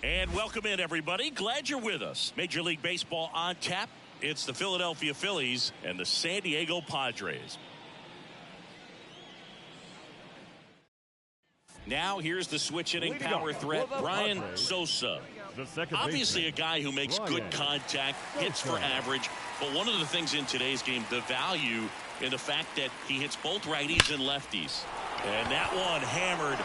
And welcome in, everybody. Glad you're with us. Major League Baseball on tap. It's the Philadelphia Phillies and the San Diego Padres. Now here's the switch inning power threat, Brian Sosa. Obviously a guy who makes good contact, hits for average, but one of the things in today's game, the value in the fact that he hits both righties and lefties. And that one hammered.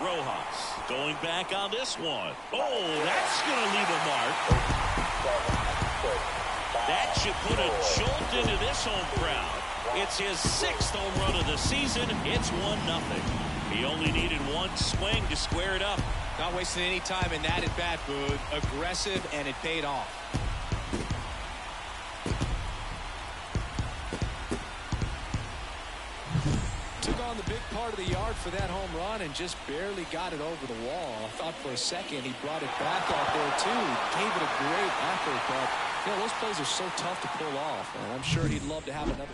Rojas going back on this one. Oh, that's going to leave a mark. That should put a jolt into this home crowd. It's his 6th home run of the season. It's 1-0. He only needed one swing to square it up. Not wasting any time in that at bat, Boog. Aggressive, and it paid off. Took on the big part of the yard for that home run and just barely got it over the wall. I thought for a second he brought it back out there too. Gave it a great effort, but you know, those plays are so tough to pull off, and I'm sure he'd love to have another.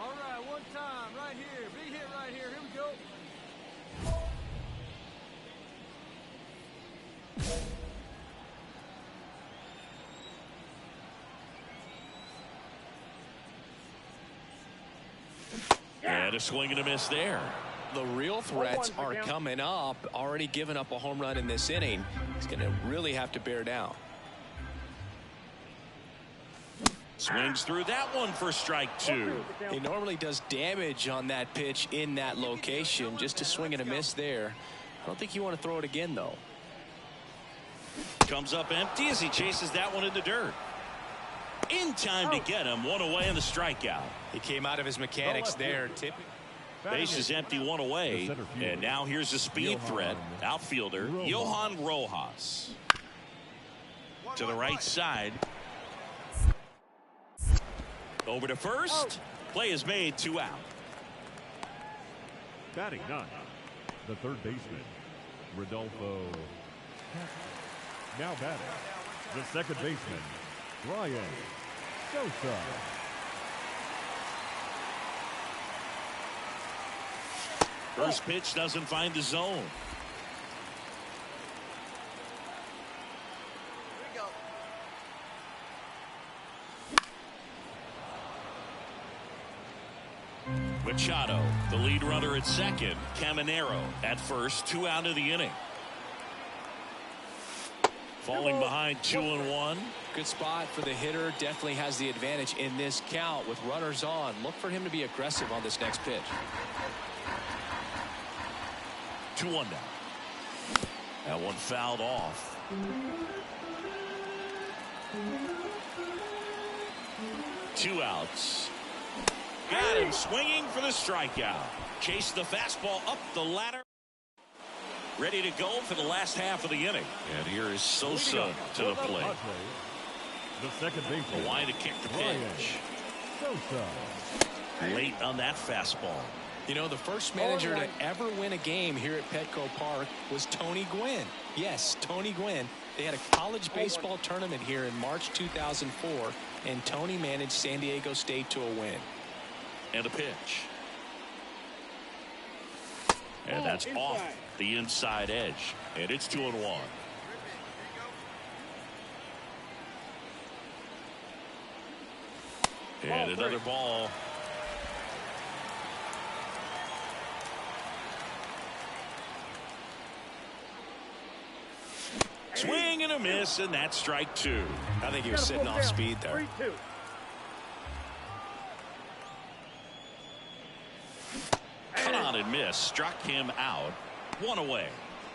All right, one time right here. Big hit right here. Here we go. And a swing and a miss there. The real threats are coming up. Already given up a home run in this inning. He's going to really have to bear down. Swings through that one for strike 2. He normally does damage on that pitch in that location. Just a swing and a miss there. I don't think you want to throw it again, though. Comes up empty as he chases that one in the dirt. In time to get him. One away in the strikeout. He came out of his mechanics there. Base is empty, one away. And now here's a speed threat. Outfielder Johan Rojas. To the right side. Over to first. Play is made, 2 out. Batting 9, the third baseman, Rodolfo. Now batting, the second baseman, Brian Sosa. First pitch doesn't find the zone. Machado, the lead runner at second. Caminero at first. 2 out of the inning. Falling behind 2-1. Good spot for the hitter. Definitely has the advantage in this count with runners on. Look for him to be aggressive on this next pitch. 2-1 now. That one fouled off. Two outs. Got him swinging for the strikeout. Chased the fastball up the ladder. Ready to go for the last half of the inning. And here is Sosa to the plate. The second baseman. Why to kick the pitch. Sosa. Late on that fastball. You know, the first manager to ever win a game here at Petco Park was Tony Gwynn. Yes, Tony Gwynn. They had a college baseball tournament here in March 2004, and Tony managed San Diego State to a win. And a pitch. And that's off the inside edge. And it's 2-1. And another ball. Swing and a miss, and that's strike 2. I think he was sitting off speed there. 3-2. Cut on and miss. Struck him out. 1 away.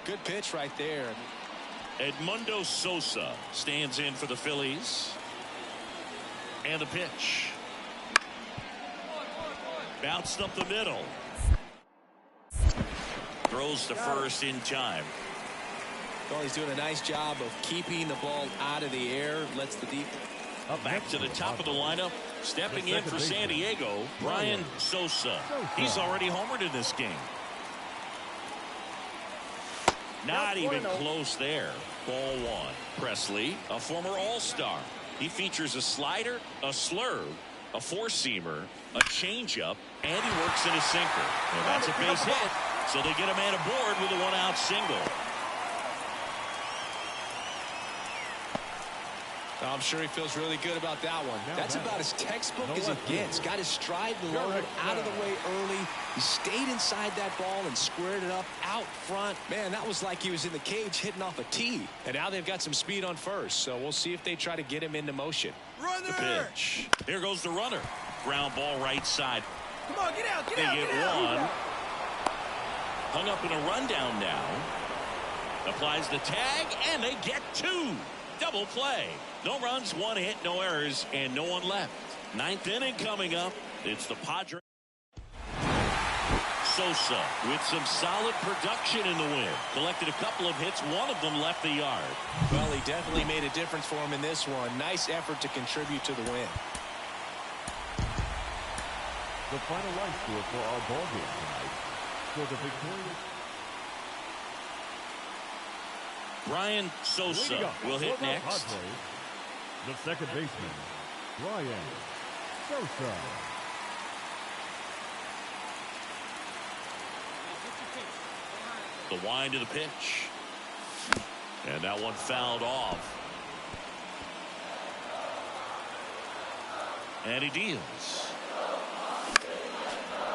Good pitch right there. Edmundo Sosa stands in for the Phillies. And the pitch. Bounced up the middle. Throws to first in time. Well, he's doing a nice job of keeping the ball out of the air. Lets the deep. Back to the top of the lineup. Stepping in for San Diego, Brian Sosa. He's already homered in this game. Not even close there. Ball 1. Presley, a former All-Star. He features a slider, a slurve, a four-seamer, a changeup, and he works in a sinker. And that's a base hit. So they get a man aboard with a 1-out single. I'm sure he feels really good about that one. That's about as textbook as it gets. Got his stride lowered, out of the way early. He stayed inside that ball and squared it up out front. Man, that was like he was in the cage hitting off a tee. And now they've got some speed on first, so we'll see if they try to get him into motion. The pitch. Here goes the runner. Ground ball right side. Come on, get out, get they out, get get out. one. Hung up in a rundown now. Applies the tag, and they get two. Double play. No runs, one hit, no errors, and no one left. Ninth inning coming up. It's the Padres. Sosa with some solid production in the win. Collected a couple of hits. One of them left the yard. Well, he definitely made a difference for him in this one. Nice effort to contribute to the win. The final line score for our ball game tonight. For the victorious Brian Sosa will hit next. Padres, the second baseman, Brian Sosa. The wind of the pitch. And that one fouled off. And he deals.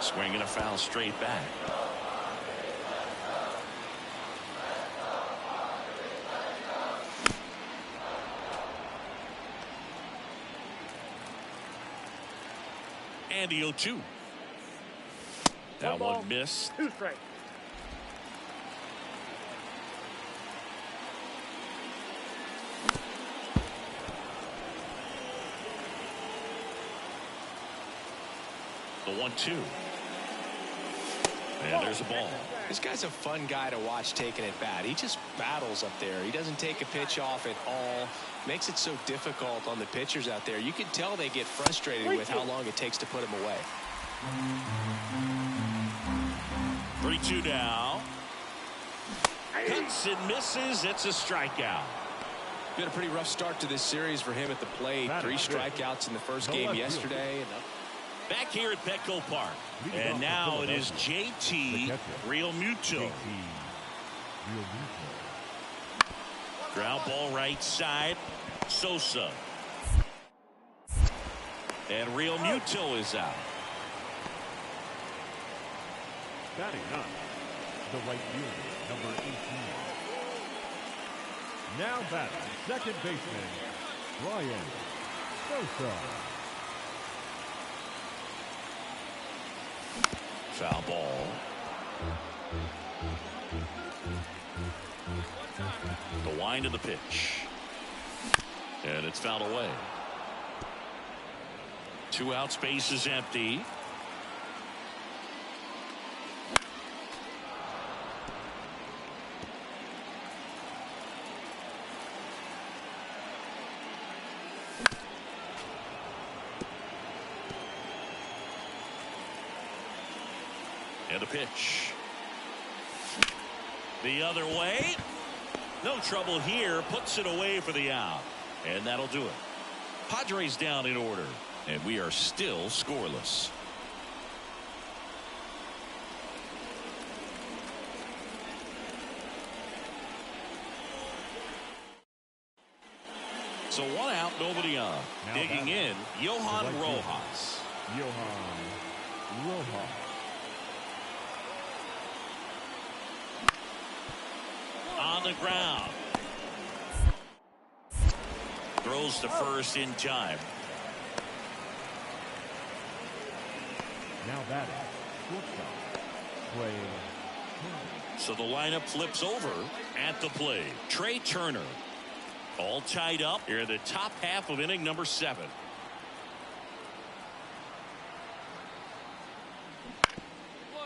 Swing and a foul straight back. And the 0-2. That one missed. Two straight. The 1-2. And there's a ball. This guy's a fun guy to watch taking at bat. He just battles up there. He doesn't take a pitch off at all. Makes it so difficult on the pitchers out there. You can tell they get frustrated with how long it takes to put him away. 3-2 now. Cuts and misses. It's a strikeout. Been a pretty rough start to this series for him at the plate. 3 strikeouts in the first game yesterday. Back here at Petco Park. And now it is JT Realmuto. Ground ball right side. Sosa. And Realmuto is out. Batting up, the right fielder, number 18. Now batting, second baseman, Brian Sosa. Foul ball. The wind of the pitch. And it's fouled away. 2 out, space is empty. And a pitch. The other way. No trouble here. Puts it away for the out. And that'll do it. Padres down in order. And we are still scoreless. So 1 out, nobody on. Now digging in, Johan Rojas. Johan Rojas. On the ground. Throws to first in time. Now batting, shortstop, Trey. So the lineup flips over at the plate. Trey Turner. All tied up here in the top half of inning number 7.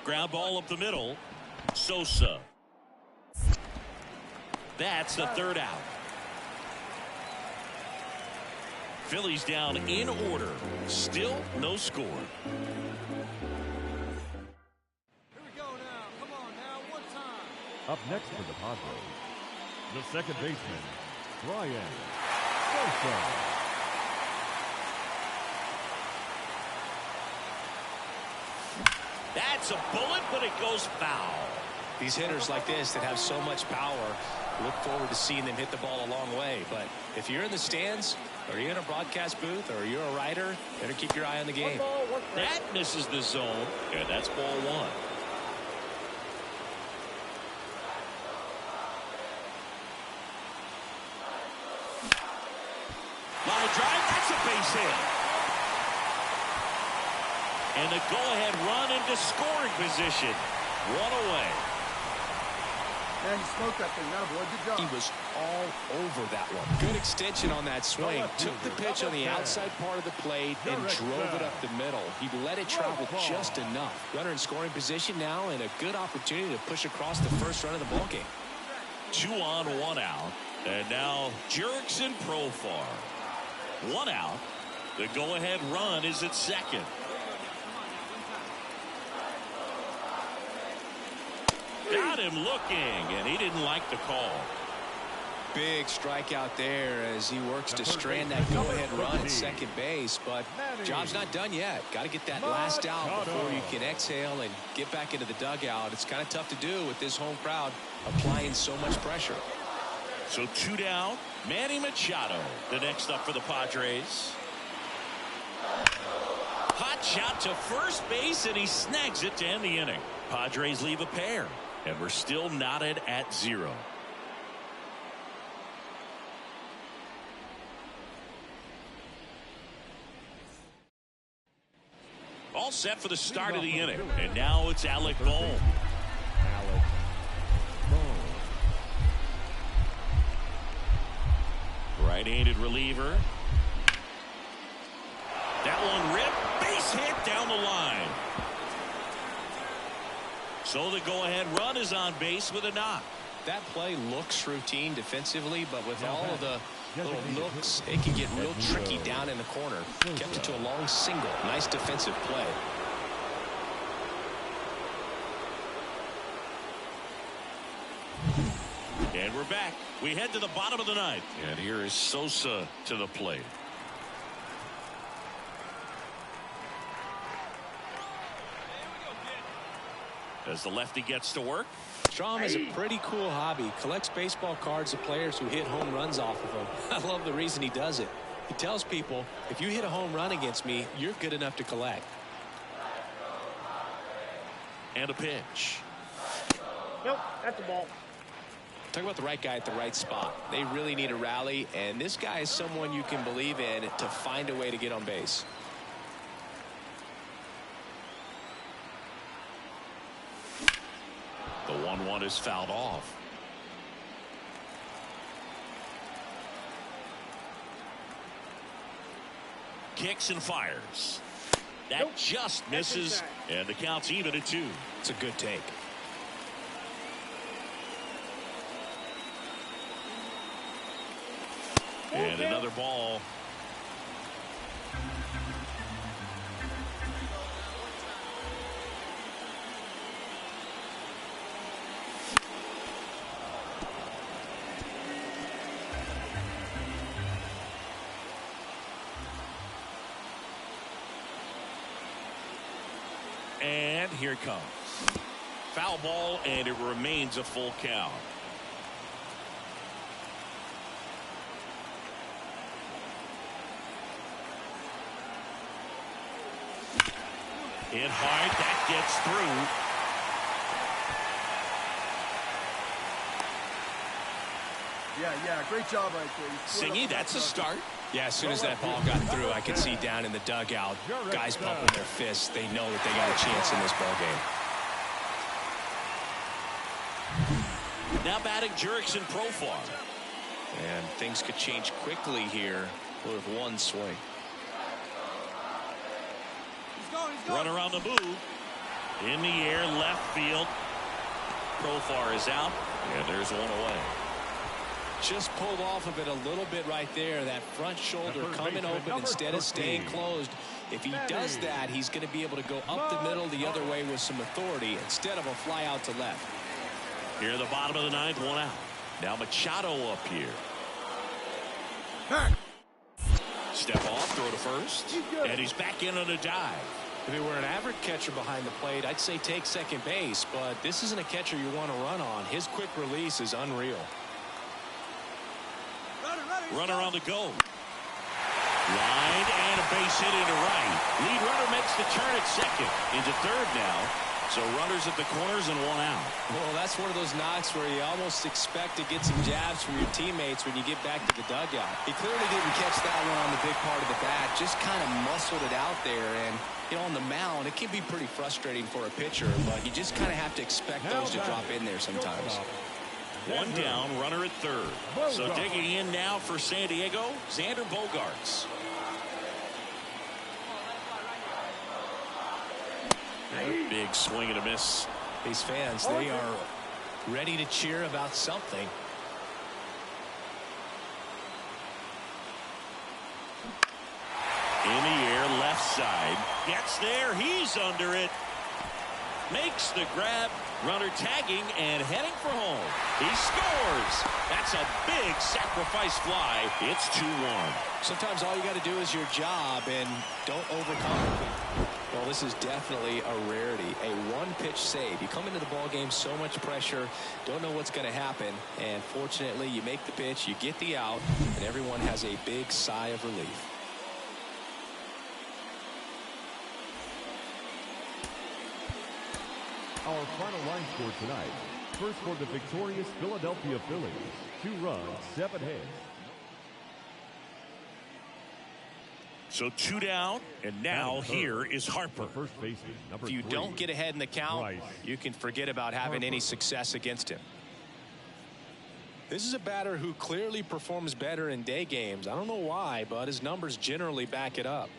Ground ball up the middle. Sosa. That's the third out. Phillies down in order. Still no score. Here we go now. Come on now. One time. Up next for the Padres, the second baseman, Brian Sosa. That's a bullet, but it goes foul. These hitters like this that have so much power, Look forward to seeing them hit the ball a long way. But if you're in the stands, or you're in a broadcast booth, or you're a writer, better keep your eye on the game. That misses the zone, and that's ball one. Line drive, that's a base hit. And the go-ahead run into scoring position. One away. Man, he smoked that thing. Now, boy, good job. He was all over that one. Good extension on that swing. Took the pitch on the outside part of the plate and drove it up the middle. He let it travel just enough. Runner in scoring position now, and a good opportunity to push across the first run of the ballgame. 2 on, 1 out. And now Jurickson Profar. 1 out. The go-ahead run is at second. Got him looking, and he didn't like the call. Big strikeout there as he works to strand that go-ahead run at second base, but job's not done yet. Got to get that last out before you can exhale and get back into the dugout. It's kind of tough to do with this home crowd applying so much pressure. So 2 down. Manny Machado, the next up for the Padres. Hot shot to first base, and he snags it to end the inning. Padres leave a pair, and we're still knotted at 0. All set for the start of the inning, and now it's Alec Bohm. Right-handed reliever. That one ripped, base hit down the line. So the go-ahead run is on base with a knock. That play looks routine defensively, but with all of the little nooks, it can get real tricky down in the corner. Kept it to a long single. Nice defensive play. And we're back. We head to the bottom of the ninth. And here is Sosa to the plate. As the lefty gets to work. Strom is a pretty cool hobby. Collects baseball cards of players who hit home runs off of him. I love the reason he does it. He tells people, if you hit a home run against me, you're good enough to collect. And a pitch. Nope, that's the ball. Talk about the right guy at the right spot. They really need a rally, and this guy is someone you can believe in to find a way to get on base. The 1-1 is fouled off. Kicks and fires. That just misses, and the count's even at 2. It's a good take. And another ball. And here it comes. Foul ball, and it remains a full count. Hit hard, that gets through. Yeah, great job right there. Singy, that's a start. Yeah, as soon as that ball got through, I could see down in the dugout, guys pumping their fists. They know that they got a chance in this ball game. Now batting Jurickson Profar. And things could change quickly here with one swing. Run around the move. In the air, left field. Profar is out, and there's one away. Just pulled off of it a little bit right there. That front shoulder coming open instead of staying closed. If he does that, he's going to be able to go up the middle the other way with some authority instead of a fly out to left. Here at the bottom of the ninth, 1 out. Now Machado up here. Step off, throw to first, and he's back in on a dive. If he were an average catcher behind the plate, I'd say take second base, but this isn't a catcher you want to run on. His quick release is unreal. Runner on the go. Line and a base hit into right. Lead runner makes the turn at second. Into third now. So runners at the corners and one out. Well, that's one of those knocks where you almost expect to get some jabs from your teammates when you get back to the dugout. He clearly didn't catch that one on the big part of the bat. Just kind of muscled it out there. And, you know, on the mound, it can be pretty frustrating for a pitcher. But you just kind of have to expect those to drop in there sometimes. One down, runner at third. So digging in now for San Diego, Xander Bogaerts. Big swing and a miss. These fans, they are ready to cheer about something. In the air, left side. Gets there. He's under it. Makes the grab. Runner tagging and heading for home. He scores. That's a big sacrifice fly. It's 2-1. Sometimes all you got to do is your job and don't overcomplicate. Well, this is definitely a rarity. A one-pitch save. You come into the ball game, so much pressure, don't know what's going to happen, and fortunately, you make the pitch, you get the out, and everyone has a big sigh of relief. Our final line score tonight. First for the victorious Philadelphia Phillies. 2 runs, 7 hits. So 2 down, and now here is Harper. First baseman, number If you 3. don't get ahead in the count, you can forget about having any success against him. This is a batter who clearly performs better in day games. I don't know why, but his numbers generally back it up.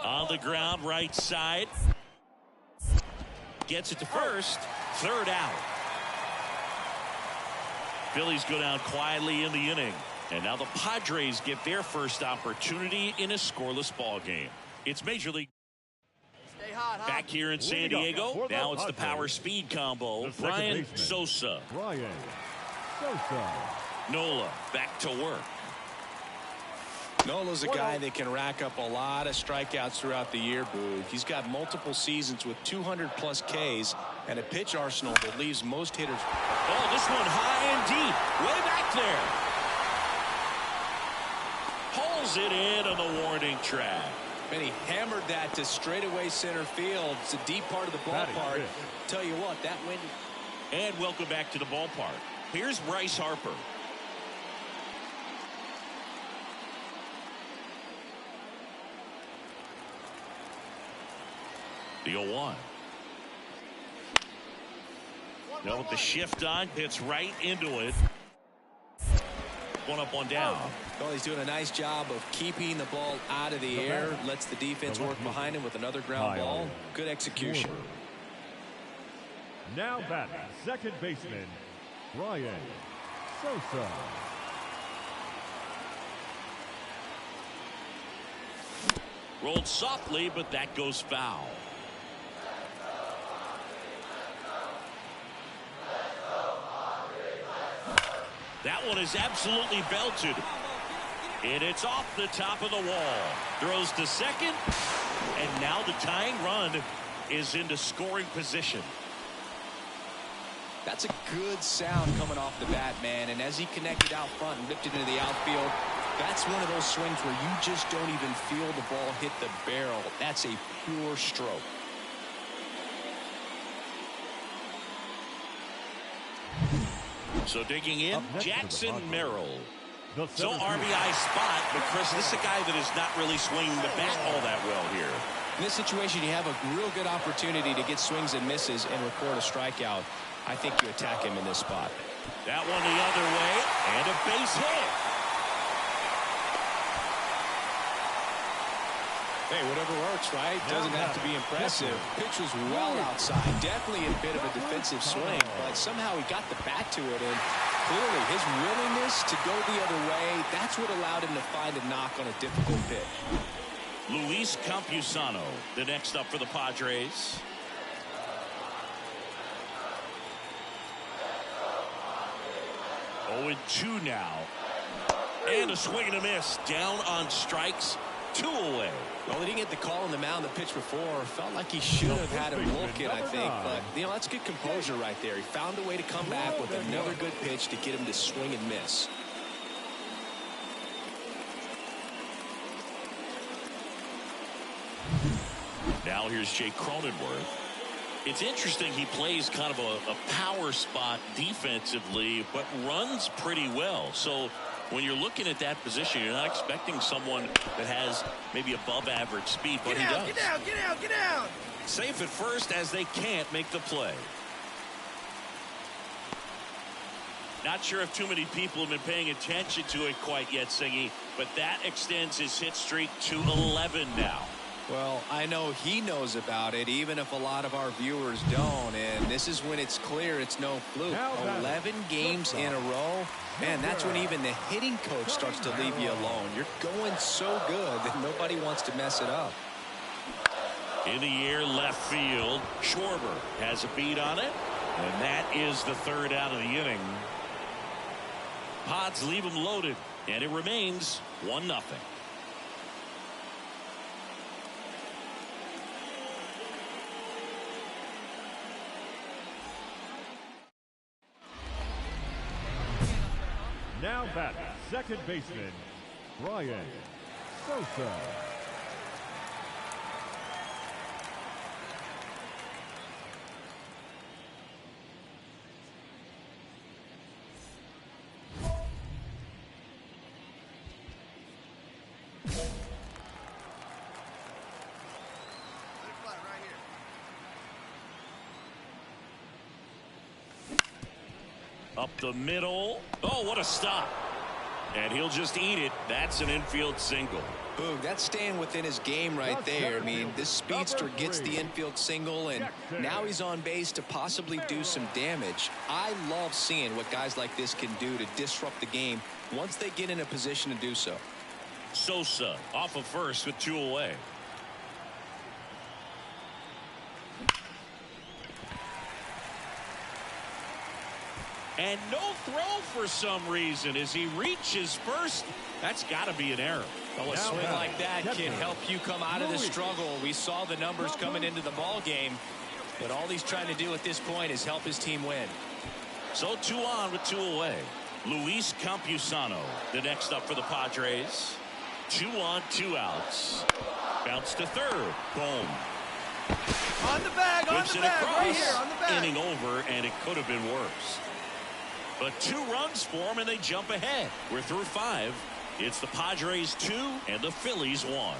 On the ground, right side. Gets it to first. Third out. Phillies go down quietly in the inning. And now the Padres get their first opportunity in a scoreless ball game. It's Major League. Stay hot, huh? Back here in San Diego. Now it's the power speed combo. Brian Sosa. Brian Sosa. Nola back to work. Nola's a guy that can rack up a lot of strikeouts throughout the year, Boo. He's got multiple seasons with 200-plus Ks and a pitch arsenal that leaves most hitters. Oh, this one high and deep. Way back there. Pulls it in on the warning track. And he hammered that to straightaway center field. It's a deep part of the ballpark. Tell you what, that win. And welcome back to the ballpark. Here's Bryce Harper. The 0-1. Now with the shift on, hits right into it. One up, one down. Well, he's doing a nice job of keeping the ball out of the air. Lets the defense work behind him with another ground ball. Good execution. Now batting, second baseman, Brian Sosa. Rolled softly, but that goes foul. That one is absolutely belted. And it's off the top of the wall. Throws to second. And now the tying run is into scoring position. That's a good sound coming off the bat, man. And as he connected out front and ripped it into the outfield, that's one of those swings where you just don't even feel the ball hit the barrel. That's a pure stroke. So digging in, Jackson Merrill. So So RBI spot, but Chris, this is a guy that is not really swinging the bat all that well here. In this situation, you have a real good opportunity to get swings and misses and record a strikeout. I think you attack him in this spot. That one the other way, and a base hit. Hey, whatever works, right? Doesn't have to be impressive. Pitch was well outside. Definitely a bit of a defensive swing, but somehow he got the bat to it, and clearly his willingness to go the other way, that's what allowed him to find a knock on a difficult pitch. Luis Campusano, the next up for the Padres. Oh, 0-2 now. And a swing and a miss. Down on strikes. 2 away. Well, he didn't get the call on the mound the pitch before. Felt like he should have had him looking, I think. But, that's good composure right there. He found a way to come back with another good pitch to get him to swing and miss. Now here's Jake Cronenworth. It's interesting, he plays kind of a power spot defensively, but runs pretty well. So when you're looking at that position, you're not expecting someone that has maybe above average speed, but he does. Get out, get out, get out! Safe at first as they can't make the play. Not sure if too many people have been paying attention to it quite yet, Singy, but that extends his hit streak to 11 now. Well, I know he knows about it, even if a lot of our viewers don't. And this is when it's clear it's no fluke. 11 games in a row. Man, that's when even the hitting coach starts to leave you alone. You're going so good that nobody wants to mess it up. In the air, left field. Schwarber has a beat on it. And that is the 3rd out of the inning. Pods leave him loaded. And it remains 1-0. Now batting, second baseman, Brian Sosa. Up the middle. Oh, what a stop. And he'll just eat it. That's an infield single. Boog, that's staying within his game right there. I mean, this speedster gets the infield single, and now he's on base to possibly do some damage. I love seeing what guys like this can do to disrupt the game once they get in a position to do so. Sosa off of first with 2 away. And no throw for some reason as he reaches first. That's got to be an error. Well, a swing like that can help you come out of the struggle. We saw the numbers coming into the ball game, but all he's trying to do at this point is help his team win. So 2 on with 2 away. Luis Campusano, the next up for the Padres. 2 on, 2 outs. Bounce to third. Boom. On the bag, Whips on it the bag, across. right here, on the bag. Inning over, and it could have been worse. But 2 runs for them, and they jump ahead. We're through 5. It's the Padres 2 and the Phillies 1.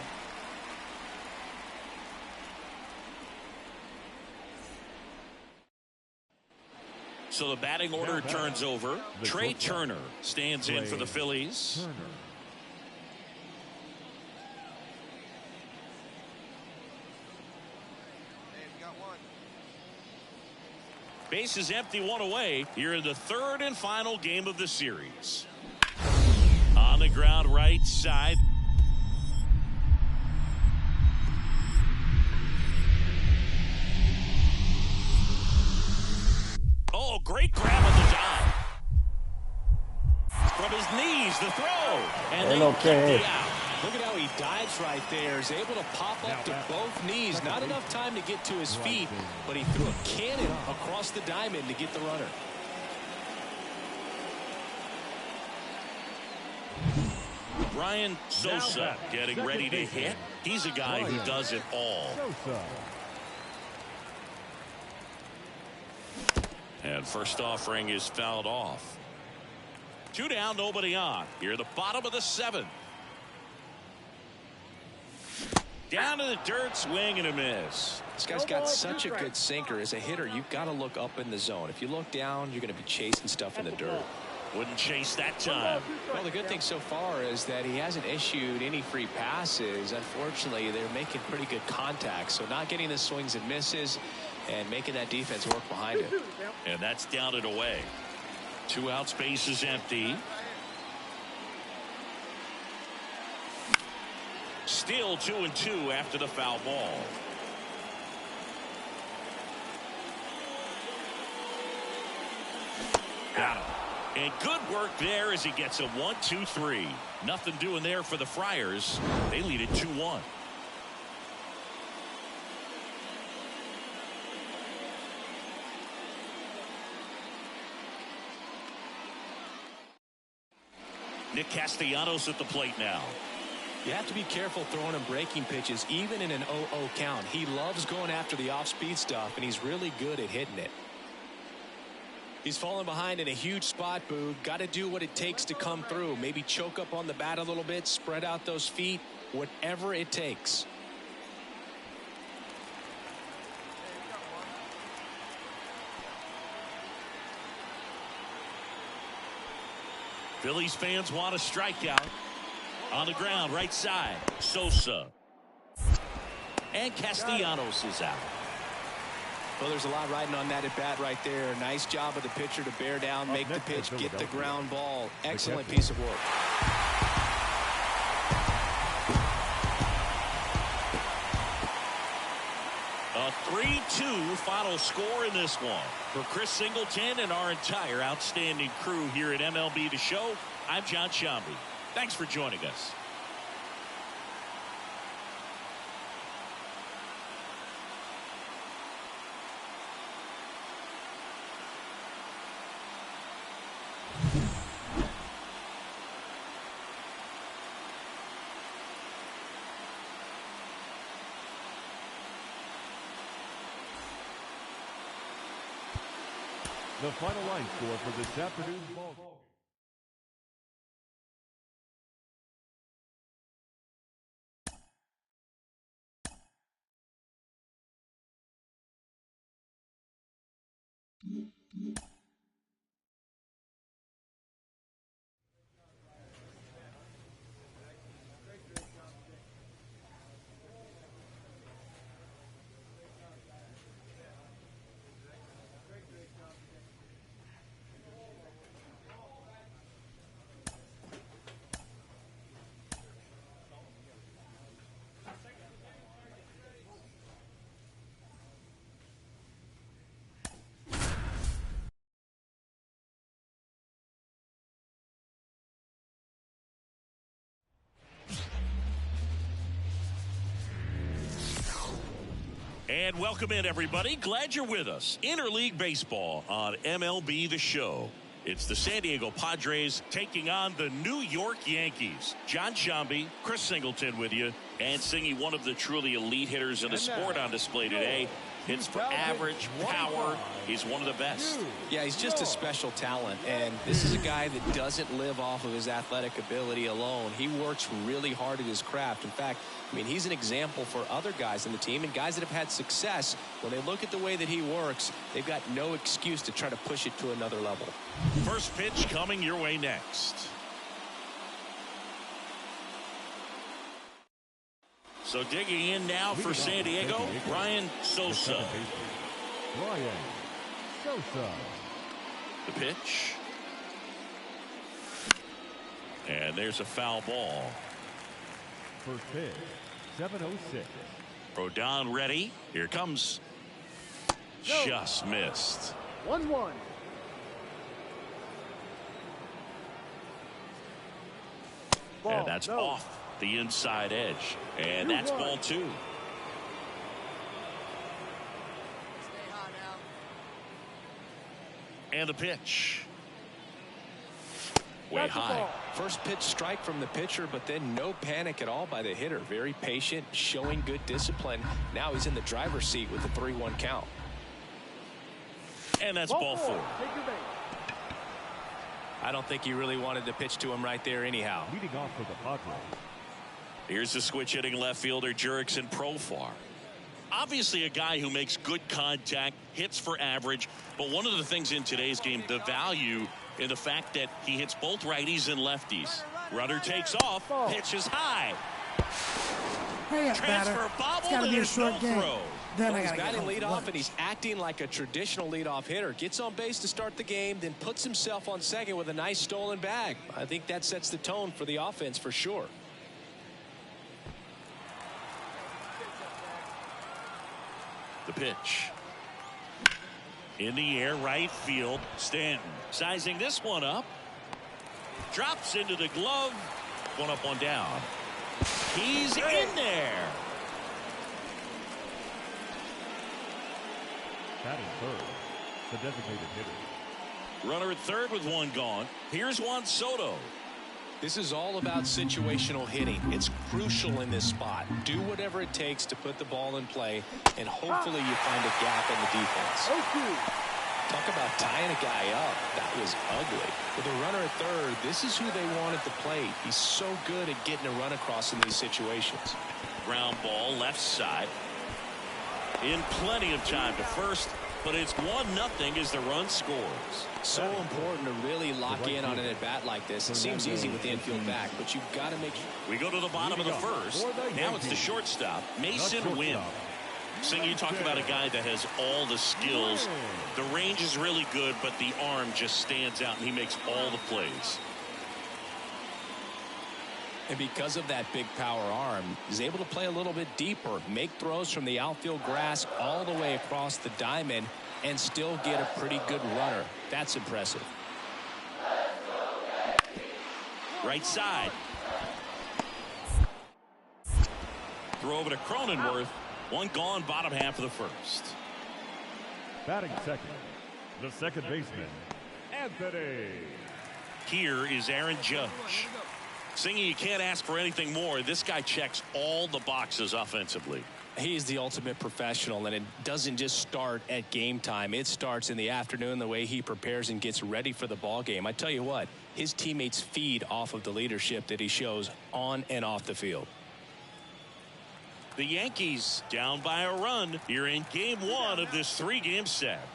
So the batting order turns over. Trey Turner stands in for the Phillies. Base is empty, 1 away. Here in the 3rd and final game of the series. On the ground, right side. Oh, great grab on the dive. From his knees, the throw. And they get the out. Look at how he dives right there. He's able to pop up to both knees. Not enough time to get to his feet, but he threw a cannon across the diamond to get the runner. Brian Sosa getting ready to hit. He's a guy who does it all. And first offering is fouled off. 2 down, nobody on. Here at the bottom of the 7th. Down to the dirt, swing and a miss. This guy's got such a good sinker. As a hitter, you've got to look up in the zone. If you look down, you're going to be chasing stuff in the dirt. Wouldn't chase that time. Well, the good thing so far is that he hasn't issued any free passes. Unfortunately, they're making pretty good contact. So not getting the swings and misses and making that defense work behind it. And that's down and away. 2 outs, base is empty. Still 2-2 after the foul ball. Got him. And good work there as he gets a 1-2-3. Nothing doing there for the Friars. They lead it 2-1. Nick Castellanos at the plate now. You have to be careful throwing him breaking pitches, even in an 0-0 count. He loves going after the off-speed stuff, and he's really good at hitting it. He's falling behind in a huge spot, Boog. Got to do what it takes to come through. Maybe choke up on the bat a little bit, spread out those feet, whatever it takes. Phillies fans want a strikeout. On the ground, right side, Sosa. And Castellanos is out. Well, there's a lot riding on that at bat right there. Nice job of the pitcher to bear down, make the pitch, get the ground ball. Excellent piece of work. A 3-2 final score in this one. For Chris Singleton and our entire outstanding crew here at MLB The Show, I'm John Shambi. Thanks for joining us. The final line score for this afternoon's ball game. And welcome in, everybody. Glad you're with us. Interleague Baseball on MLB The Show. It's the San Diego Padres taking on the New York Yankees. John Shambi, Chris Singleton with you, and singing one of the truly elite hitters in the sport on display today. Hits for average, power. He's one of the best. Yeah, he's just a special talent, and this is a guy that doesn't live off of his athletic ability alone. He works really hard at his craft. In fact, I mean, he's an example for other guys in the team and guys that have had success. When they look at the way that he works, they've got no excuse to try to push it to another level. First pitch coming your way next. So digging in now for San Diego, Brian Sosa. Brian Sosa. The pitch. And there's a foul ball. First pitch, 7:06. Rodon ready. Here comes. Just missed. 1-1. And that's off the inside edge. And that's ball 2. And the pitch. Way high. First pitch strike from the pitcher, but then no panic at all by the hitter. Very patient, showing good discipline. Now he's in the driver's seat with the 3-1 count. And that's ball 4. I don't think he really wanted to pitch to him right there anyhow. Leading off for the Padres. Here's the switch hitting left fielder Jurickson Profar. Obviously a guy who makes good contact, hits for average, but one of the things in today's game, the value in the fact that he hits both righties and lefties. Runner takes off, pitches high. Transfer bobble, and there's no throw. Then he's batting leadoff, and he's acting like a traditional leadoff hitter. Gets on base to start the game, then puts himself on second with a nice stolen bag. I think that sets the tone for the offense for sure. The pitch. In the air, right field. Stanton sizing this one up. Drops into the glove. One up, one down. He's in there. Batting third, the designated hitter. Runner at third with one gone. Here's Juan Soto. This is all about situational hitting. It's crucial in this spot. Do whatever it takes to put the ball in play, and hopefully you find a gap in the defense. Talk about tying a guy up. That was ugly. With a runner at third, this is who they want at the plate. He's so good at getting a run across in these situations. Ground ball left side. In plenty of time to first, but it's 1-0 as the run scores. So important to really lock in on an at-bat like this. It seems easy with the infield back, but you've got to make sure. We go to the bottom of the first. Now it's the shortstop, Mason Wynn. Sing, you talk about a guy that has all the skills. The range is really good, but the arm just stands out, and he makes all the plays. And because of that big power arm, he's able to play a little bit deeper, make throws from the outfield grass all the way across the diamond, and still get a pretty good runner. That's impressive. Right side. Throw over to Cronenworth. One gone, bottom half of the first. Batting second, the second baseman, Anthony. Here is Aaron Judge. Singing, you can't ask for anything more. This guy checks all the boxes offensively. He's the ultimate professional, and it doesn't just start at game time. It starts in the afternoon, the way he prepares and gets ready for the ball game. I tell you what, his teammates feed off of the leadership that he shows on and off the field. The Yankees down by a run here in game one of this 3-game set.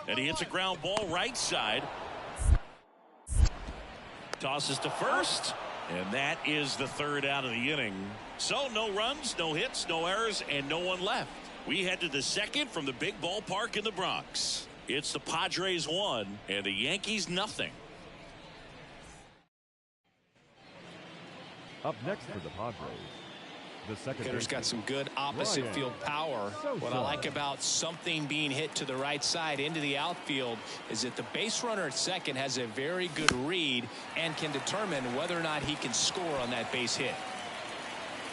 And he hits a ground ball right side. Tosses to first, and that is the third out of the inning. So no runs, no hits, no errors, and no one left. We head to the second from the big ballpark in the Bronx. It's the Padres 1 and the Yankees nothing. Up next for the Padres, the second Hitter's got some good opposite field power. What I like about something being hit to the right side into the outfield is that the base runner at second has a very good read and can determine whether or not he can score on that base hit.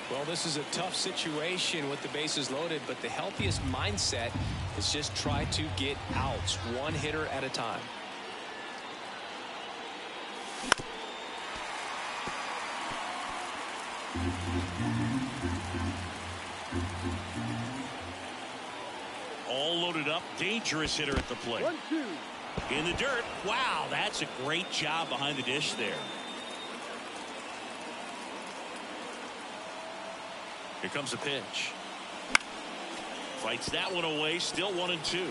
Well, this is a tough situation with the bases loaded, but the healthiest mindset is just try to get outs, one hitter at a time. All loaded up, dangerous hitter at the plate. 1-2. In the dirt. Wow, that's a great job behind the dish there. Here comes the pitch. Fights that one away, still 1-2.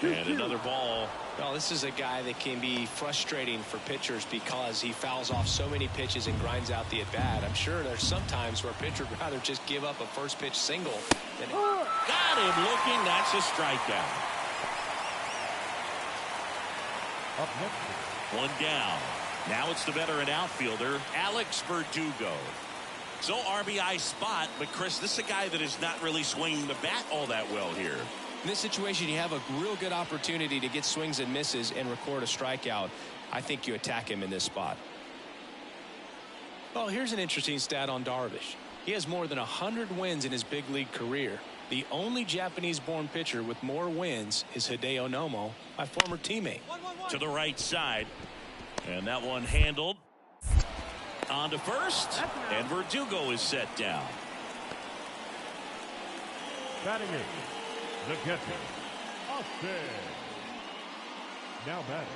And another ball. Well, this is a guy that can be frustrating for pitchers because he fouls off so many pitches and grinds out the at-bat. I'm sure there's some times where a pitcher would rather just give up a first pitch single than got him looking. That's a strikeout. Up next, One down. Now it's the veteran outfielder, Alex Verdugo. So RBI spot, but Chris, this is a guy that is not really swinging the bat all that well here. in this situation, you have a real good opportunity to get swings and misses and record a strikeout. I think you attack him in this spot. Well, here's an interesting stat on Darvish. He has more than 100 wins in his big league career. The only Japanese-born pitcher with more wins is Hideo Nomo, my former teammate. To the right side. And that one handled. On to first. And Verdugo is set down. Batting eighth, the catcher, Austin. Now batting.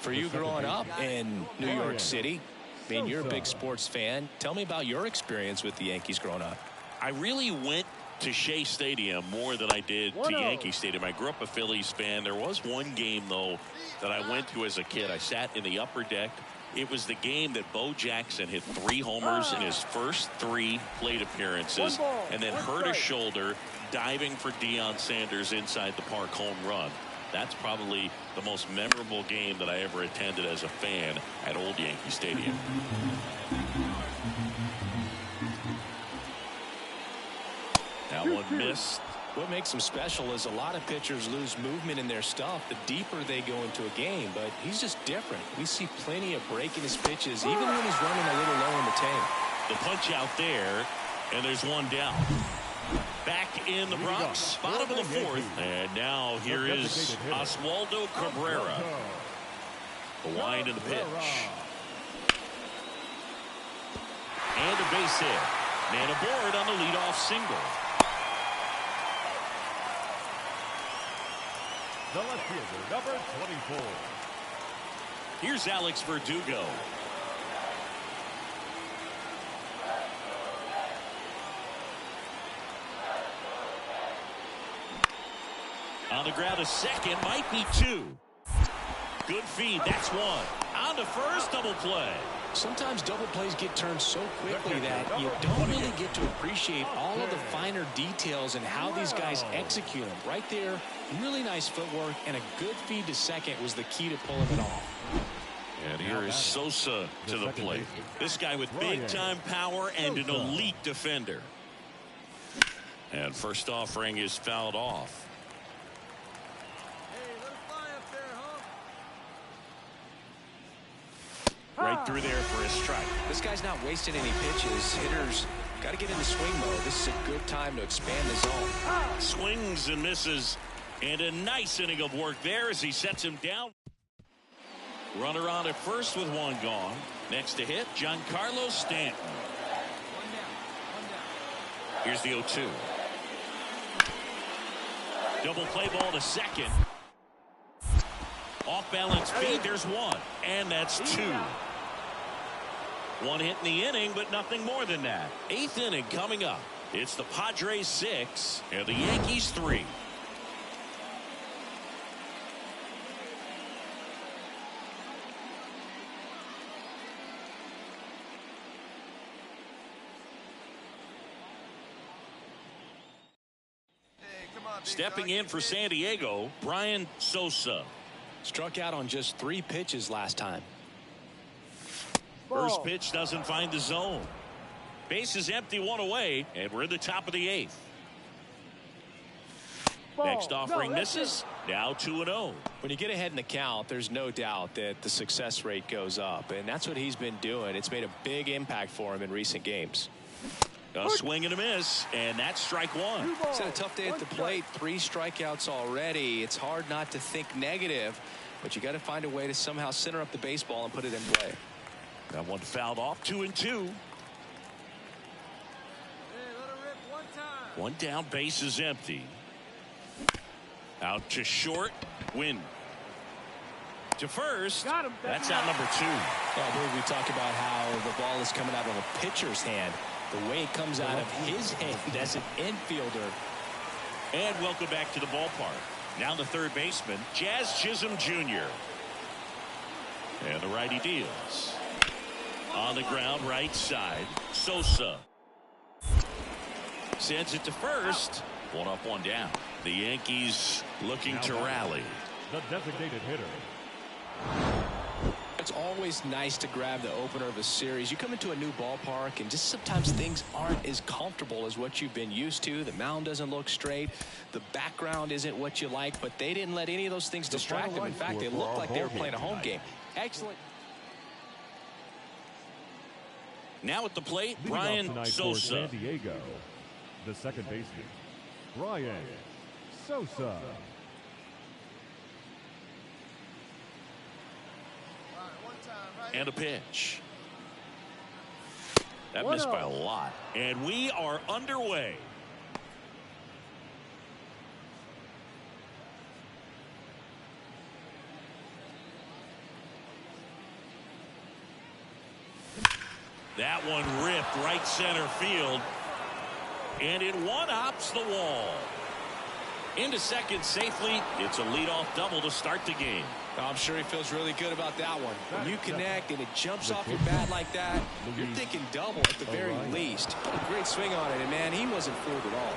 For you growing up in New York City, I mean, you're a big sports fan. Tell me about your experience with the Yankees growing up. I really went to Shea Stadium more than I did to Yankee Stadium. I grew up a Phillies fan. There was one game, though, that I went to as a kid. I sat in the upper deck. It was the game that Bo Jackson hit 3 homers in his first 3 plate appearances and then hurt a shoulder diving for Deion Sanders inside the park home run. That's probably the most memorable game that I ever attended as a fan at Old Yankee Stadium. That one missed. What makes him special is a lot of pitchers lose movement in their stuff the deeper they go into a game, but he's just different. We see plenty of breaking his pitches even when he's running a little low in the tank. The punch out there, and there's one down. Back in the Bronx, bottom of the fourth, and now here is Oswaldo Cabrera. The wind and the pitch. And a base hit. Man aboard on the leadoff single. The left fielder, number 24. Here's Alex Verdugo. On the ground, a second, might be two. Good feed, that's one. On to first, double play. Sometimes double plays get turned so quickly that you don't really get to appreciate all of the finer details and how these guys execute them. Right there, really nice footwork, and a good feed to second was the key to pulling it off. And here is Sosa to the plate. This guy with big-time power and an elite defender. And first offering is fouled off. Right through there for a strike. This guy's not wasting any pitches. Hitters got to get into swing mode. This is a good time to expand the zone. Swings and misses. And a nice inning of work there as he sets him down. Runner on at first with one gone. Next to hit, Giancarlo Stanton. Here's the 0-2. Double play ball to second. Off balance feed, there's one. And that's two. One hit in the inning, but nothing more than that. Eighth inning coming up. It's the Padres 6 and the Yankees 3. Stepping in for San Diego, Brian Sosa. Struck out on just 3 pitches last time. First pitch doesn't find the zone. Base is empty, one away, and we're in the top of the 8th. Next offering misses. Now 2-0. When you get ahead in the count, there's no doubt that the success rate goes up, and that's what he's been doing. It's made a big impact for him in recent games. A swing and a miss, and that's strike one. He's had a tough day at the plate. 3 strikeouts already. It's hard not to think negative, but you got to find a way to somehow center up the baseball and put it in play. That one fouled off. 2-2. One down, base is empty. Out to short, win. To first, that's out number 2. I believe we talk about how the ball is coming out of a pitcher's hand. The way it comes out of his hand as an infielder. And welcome back to the ballpark. Now the third baseman, Jazz Chisholm Jr. And the righty deals. On the ground, right side, Sosa. Sends it to first. One up, one down. The Yankees looking to rally. The designated hitter. It's always nice to grab the opener of a series. You come into a new ballpark and just sometimes things aren't as comfortable as what you've been used to. The mound doesn't look straight. The background isn't what you like, but they didn't let any of those things distract them. In fact, they looked like they were playing a home game. Excellent. Now at the plate, Leading Brian off Sosa. For San Diego, the second baseman, Brian Sosa. And a pitch. That missed by a lot. And we are underway. That one ripped right center field. And it one-hops the wall. Into second safely. It's a leadoff double to start the game. I'm sure he feels really good about that one. When you connect and it jumps off your bat like that, you're thinking double at the very least. Great swing on it, and man, he wasn't fooled at all.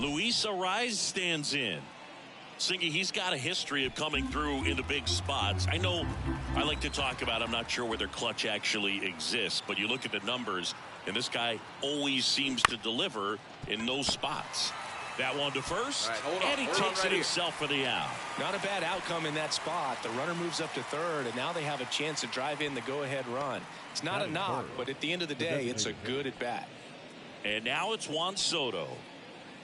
Luis Ariz stands in. Singy, he's got a history of coming through into big spots. I know I like to talk about, I'm not sure whether clutch actually exists, but you look at the numbers, and this guy always seems to deliver in those spots. That one to first, right, and he takes it himself for the out. Not a bad outcome in that spot. The runner moves up to third, and now they have a chance to drive in the go-ahead run. It's not a knock, but at the end of the day, it's a good at-bat. And now it's Juan Soto.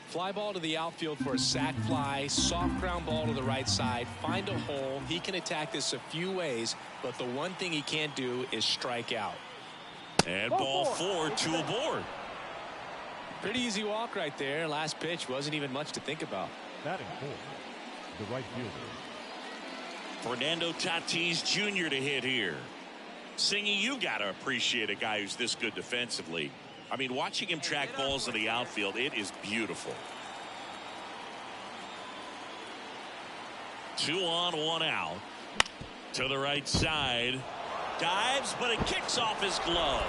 Fly ball to the outfield for a sac fly, soft ground ball to the right side, find a hole. He can attack this a few ways, but the one thing he can't do is strike out. And ball 4, 2 aboard. Pretty easy walk right there. Last pitch wasn't even much to think about. Batting fourth, the right fielder. Fernando Tatis Jr. to hit here. Singy, you got to appreciate a guy who's this good defensively. I mean, watching him track balls in the outfield, it is beautiful. 2 on, 1 out. To the right side. Dives, but it kicks off his glove.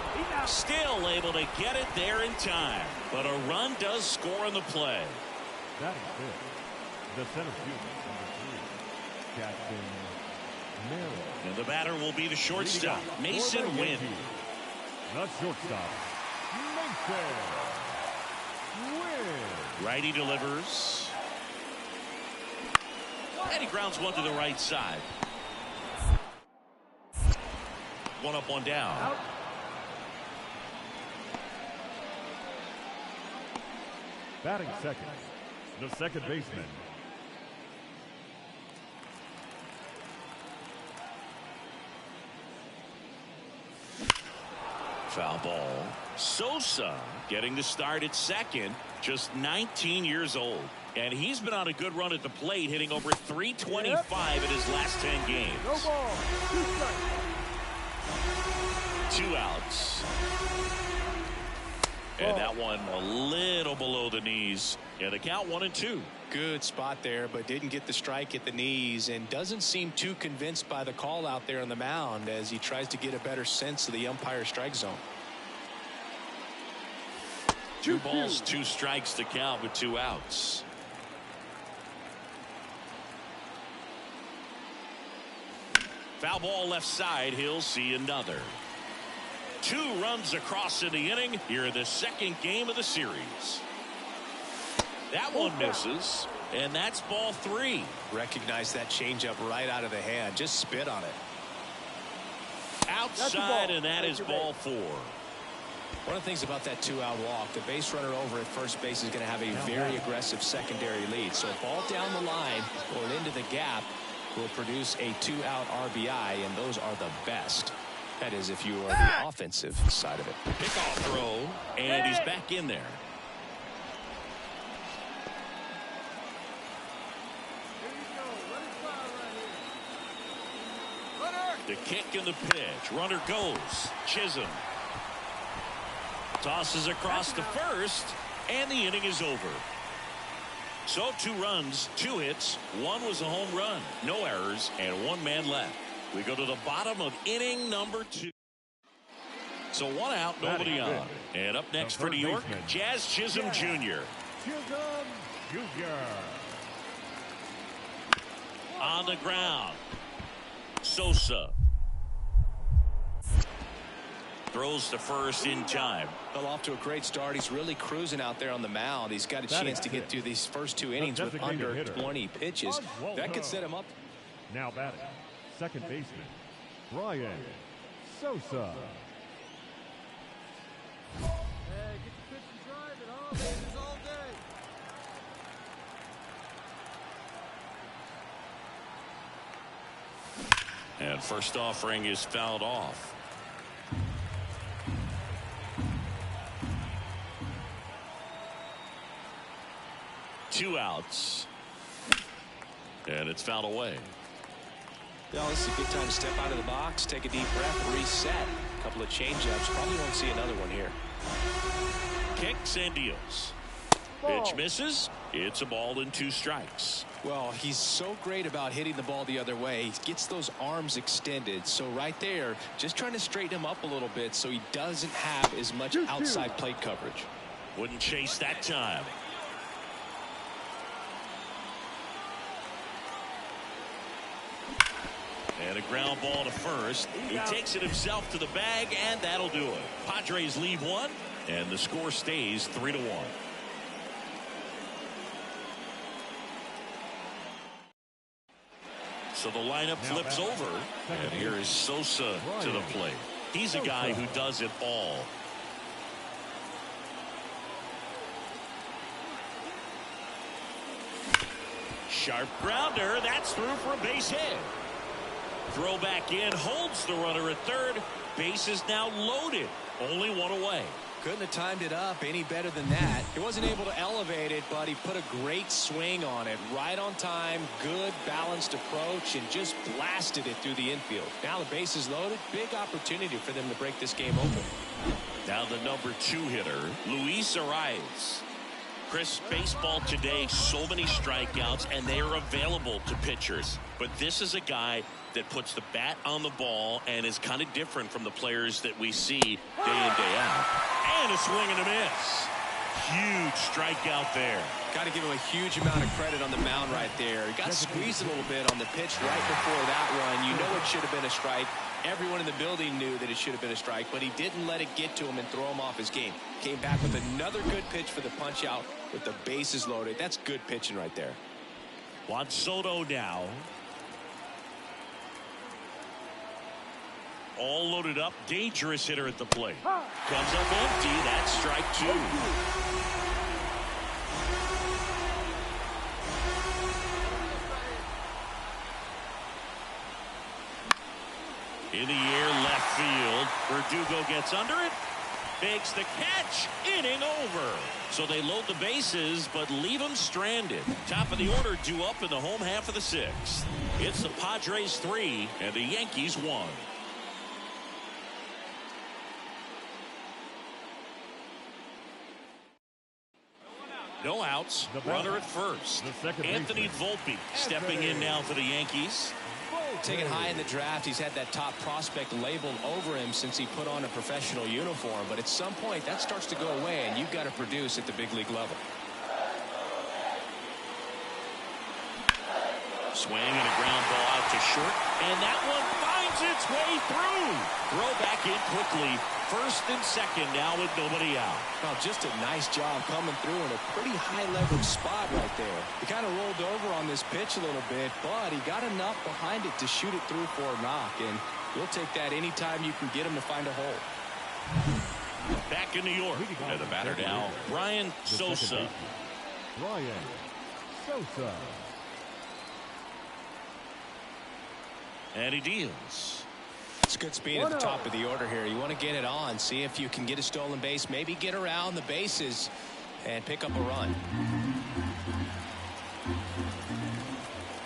Still able to get it there in time. But a run does score in the play. Batting fifth, the center fielder, number 3, Captain Mlb. And the batter will be the shortstop, Mason Wynn. The shortstop, Mason Wynn. Righty delivers. And he grounds one to the right side. 1 up, 1 down. Batting second, the second baseman, Foul ball. Sosa getting the start at second, just 19 years old. And he's been on a good run at the plate, hitting over 325 in his last 10 games. No ball. 2 strikes. 2 outs. And that one a little below the knees. Yeah, the count 1-2. Good spot there, but didn't get the strike at the knees and doesn't seem too convinced by the call out there on the mound as he tries to get a better sense of the umpire strike zone. 2 balls, 2 strikes to count with 2 outs. Foul ball left side. He'll see another. 2 runs across in the inning here in the second game of the series. That one misses, and that's ball 3. Recognize that changeup right out of the hand. Just spit on it. Outside, and that is ball 4. One of the things about that 2-out walk, the base runner over at first base is going to have a very aggressive secondary lead. So a ball down the line or into the gap will produce a 2-out RBI, and those are the best. That is if you are the offensive side of it. Pickoff throw, and he's back in there. Here you go. Let it fly right here. Runner. The kick and the pitch. Runner goes. Chisholm tosses across to first, and the inning is over. So 2 runs, 2 hits. 1 was a home run. No errors, and 1 man left. We go to the bottom of inning number 2. So 1 out, nobody on. And up next for New York, Jazz Chisholm Jr. Chisholm Jr. On the ground. Sosa throws to first in time. Well, off to a great start. He's really cruising out there on the mound. He's got a chance to get through these first 2 innings with under 20 pitches. That could set him up. Now batting, second baseman, Brian Sosa. Hey, get the pitch and drive it, huh? Bases all day. And first offering is fouled off. Two outs. And it's fouled away. Well, this is a good time to step out of the box, take a deep breath, reset. A couple of changeups. Probably won't see another one here. Kicks and deals. Pitch misses. It's a ball and 2 strikes. Well, he's so great about hitting the ball the other way. He gets those arms extended. So right there, just trying to straighten him up a little bit so he doesn't have as much outside plate coverage. Wouldn't chase that time. And a ground ball to first. He takes it himself to the bag, and that'll do it. Padres leave one, and the score stays 3-1. So the lineup flips over, and here is Sosa to the plate. He's a guy who does it all. Sharp grounder. That's through for a base hit. Throw back in. Holds the runner at third. Base is now loaded. Only one away. Couldn't have timed it up any better than that. He wasn't able to elevate it, but he put a great swing on it. Right on time. Good balanced approach, and just blasted it through the infield. Now the base is loaded. Big opportunity for them to break this game open. Now the number 2 hitter, Luis Arias. Chris, baseball today, so many strikeouts, and they are available to pitchers. But this is a guy that puts the bat on the ball and is kind of different from the players that we see day in, day out. And a swing and a miss. Huge strikeout there. Got to give him a huge amount of credit on the mound right there. He got squeezed a little bit on the pitch right before that one. You know it should have been a strike. Everyone in the building knew that it should have been a strike, but he didn't let it get to him and throw him off his game. Came back with another good pitch for the punch out with the bases loaded. That's good pitching right there. Juan Soto now. All loaded up. Dangerous hitter at the plate. Comes up empty. That's strike 2. In the air, left field. Verdugo gets under it. Makes the catch. Inning over. So they load the bases, but leave them stranded. Top of the order due up in the home half of the 6th. It's the Padres 3 and the Yankees 1. No outs. Runner at first. Anthony Volpe stepping in now for the Yankees. Taken high in the draft, he's had that top prospect labeled over him since he put on a professional uniform. But at some point, that starts to go away, and you've got to produce at the big league level. Swing and a ground ball out to short, and that one finds its way through. Throw back in quickly. First and second now with nobody out. Well, just a nice job coming through in a pretty high leverage spot right there. He kind of rolled over on this pitch a little bit, but he got enough behind it to shoot it through for a knock, and you'll take that anytime you can get him to find a hole. Back in New York, and the batter now, Brian Sosa. Brian Sosa. And he deals. It's good speed at the top of the order here. You want to get it on, see if you can get a stolen base, maybe get around the bases and pick up a run.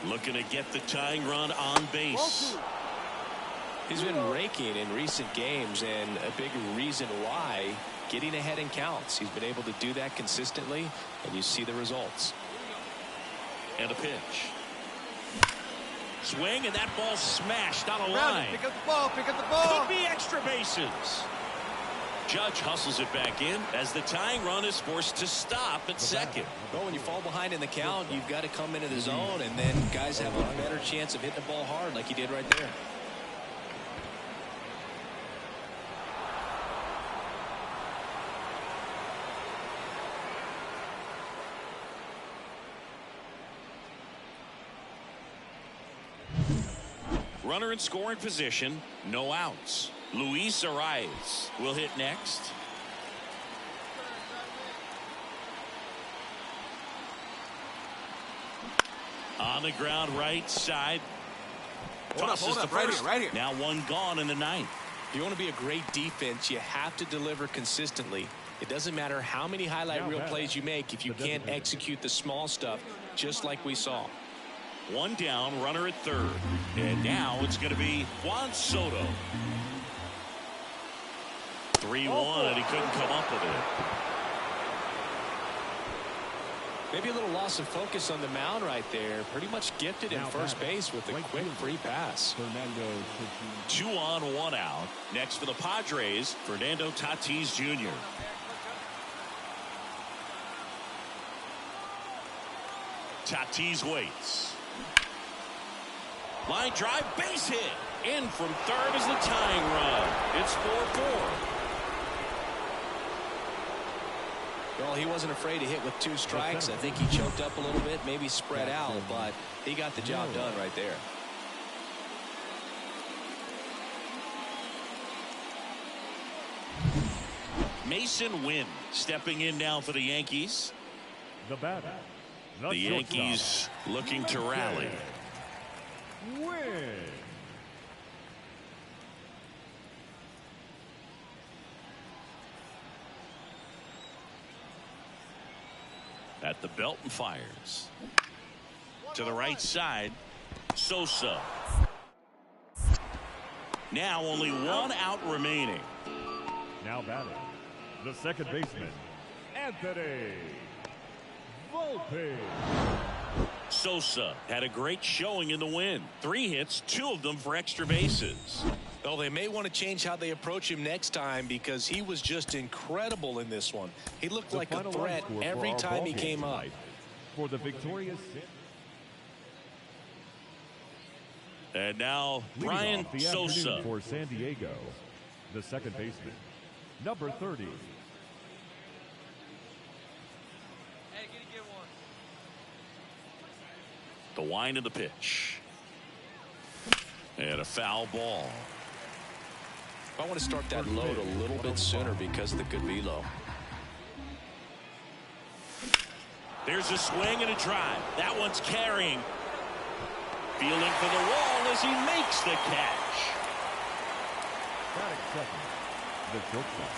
Looking to get the tying run on base. He's been raking in recent games, and a big reason why, getting ahead in counts. He's been able to do that consistently, and you see the results. And a pitch. Swing, and that ball smashed on a line. Pick up the ball, pick up the ball. Could be extra bases. Judge hustles it back in as the tying run is forced to stop at second. Well, when you fall behind in the count, you've got to come into the zone, and then guys have a better chance of hitting the ball hard like he did right there. Runner in scoring position, no outs. Luis Arias will hit next. On the ground right side. Tosses to first. Right here. Now one gone in the 9th. If you want to be a great defense, you have to deliver consistently. It doesn't matter how many highlight reel plays you make if you can't execute the small stuff, just like we saw. One down, runner at third. And now it's going to be Juan Soto. 3-1, and he couldn't come up with it. Maybe a little loss of focus on the mound right there. Pretty much gifted in first base with a quick free pass. 2 on, 1 out. Next for the Padres, Fernando Tatis Jr. Tatis waits. Line drive, base hit. In from third is the tying run. It's 4-4. Well, he wasn't afraid to hit with 2 strikes. I think he choked up a little bit, maybe spread out, but he got the job done right there. Mason Wynn stepping in now for the Yankees. The batter. The Yankees looking to rally. Win. At the belt and fires. To the right side, Sosa. Now only 1 out remaining. Now batting, the second baseman, Anthony Volpe. Sosa had a great showing in the win. 3 hits, 2 of them for extra bases. Well, they may want to change how they approach him next time because he was just incredible in this one. He looked like a threat every time he came up. For the victorious. And now Brian Sosa. For San Diego, the second baseman, number 30. Hey, get one. The wind of the pitch. And a foul ball. I want to start that load a little bit sooner because of the good velo. There's a swing and a drive. That one's carrying. Fielding for the wall as he makes the catch. Batting second, the shortstop.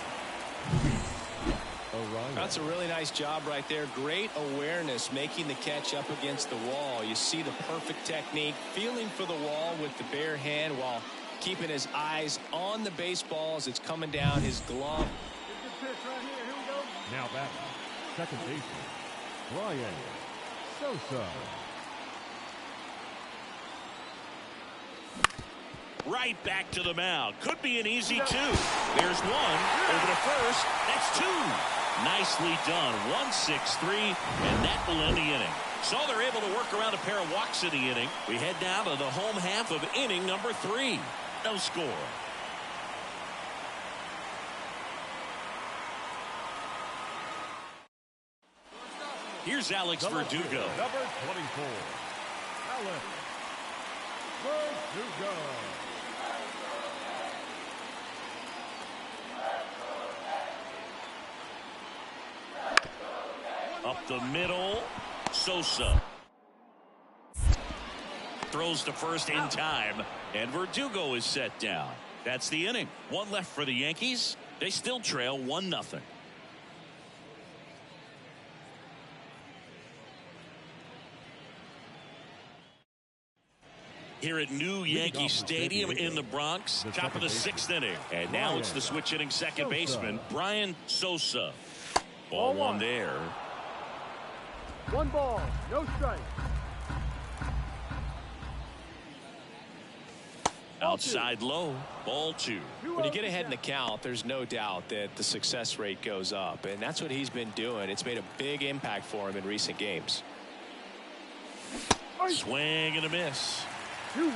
That's a really nice job right there. Great awareness, making the catch up against the wall. You see the perfect technique, feeling for the wall with the bare hand while keeping his eyes on the baseball as it's coming down his glove. Now back, second baseman, Brian Sosa. Right back to the mound. Could be an easy 2. There's 1 over to first. That's 2. Nicely done. 1-6-3, and that will end the inning. So they're able to work around a pair of walks in the inning. We head down to the home half of inning number 3. No score. Here's Alex Verdugo. Number 24, Alex Verdugo. Up the middle, Sosa. Throws to first in time, and Verdugo is set down. That's the inning. 1 left for the Yankees. They still trail 1-0. Here at New Yankee Stadium in the Bronx, top of the 6th inning. And now it's the switch hitting second baseman, Brian Sosa. Ball 1 there. 1 ball, no strike. Outside low, ball 2. When you get ahead in the count, there's no doubt that the success rate goes up, and that's what he's been doing. It's made a big impact for him in recent games. Swing and a miss. 2-1.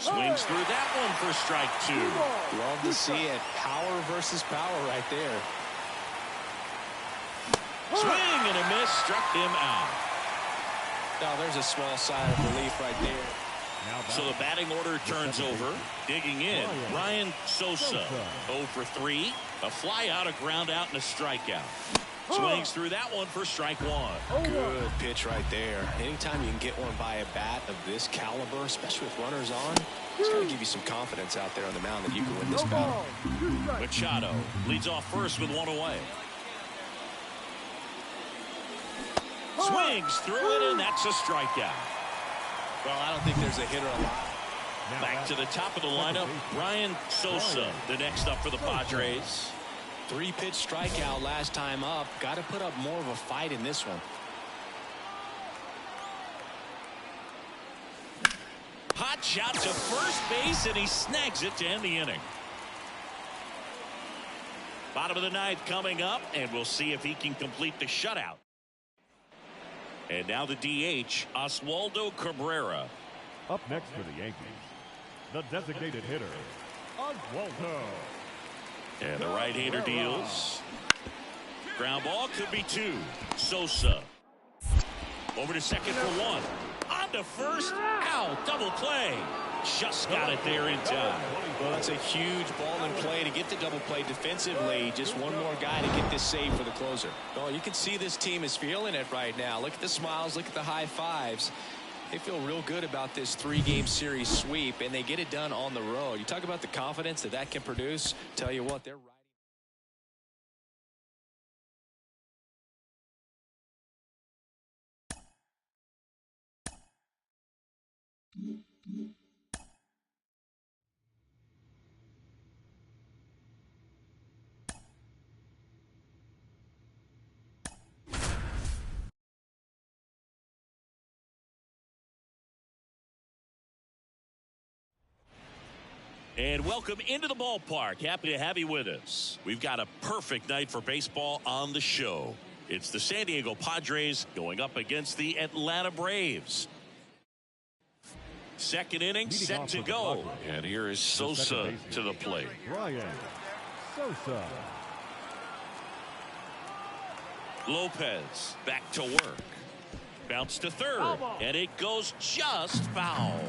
Swings through that one for strike 2. Love to see it. Power versus power right there. Swing and a miss, struck him out. Now there's a small sigh of relief right there. So the batting order turns over. Digging in, Brian Sosa. 0 for 3. A fly out, a ground out, and a strikeout. Swings through that one for strike 1. Good pitch right there. Anytime you can get one by a bat of this caliber, especially with runners on, it's got to give you some confidence out there on the mound that you can win this battle. Machado leads off first with 1 away. Swings through it, and that's a strikeout. Well, I don't think there's a hitter alive. Back to the top of the lineup, Brian Sosa, the next up for the Padres. 3-pitch strikeout last time up. Got to put up more of a fight in this one. Hot shot to first base, and he snags it to end the inning. Bottom of the 9th coming up, and we'll see if he can complete the shutout. And now the DH, Oswaldo Cabrera. Up next for the Yankees, the designated hitter, Oswaldo. And the right-hander deals. Ground ball could be 2. Sosa. Over to second for 1. On to first. Ow, double play. Just got it there in time. Well, that's a huge ball in play to get the double play defensively. Just one more guy to get this save for the closer. Well, you can see this team is feeling it right now. Look at the smiles. Look at the high fives. They feel real good about this 3-game series sweep, and they get it done on the road. You talk about the confidence that can produce. Tell you what, they're right. And welcome into the ballpark. Happy to have you with us. We've got a perfect night for baseball on the show. It's the San Diego Padres going up against the Atlanta Braves. Second inning set to go. And here is Sosa to the plate. Brian Sosa. Lopez back to work. Bounce to third. And it goes just foul.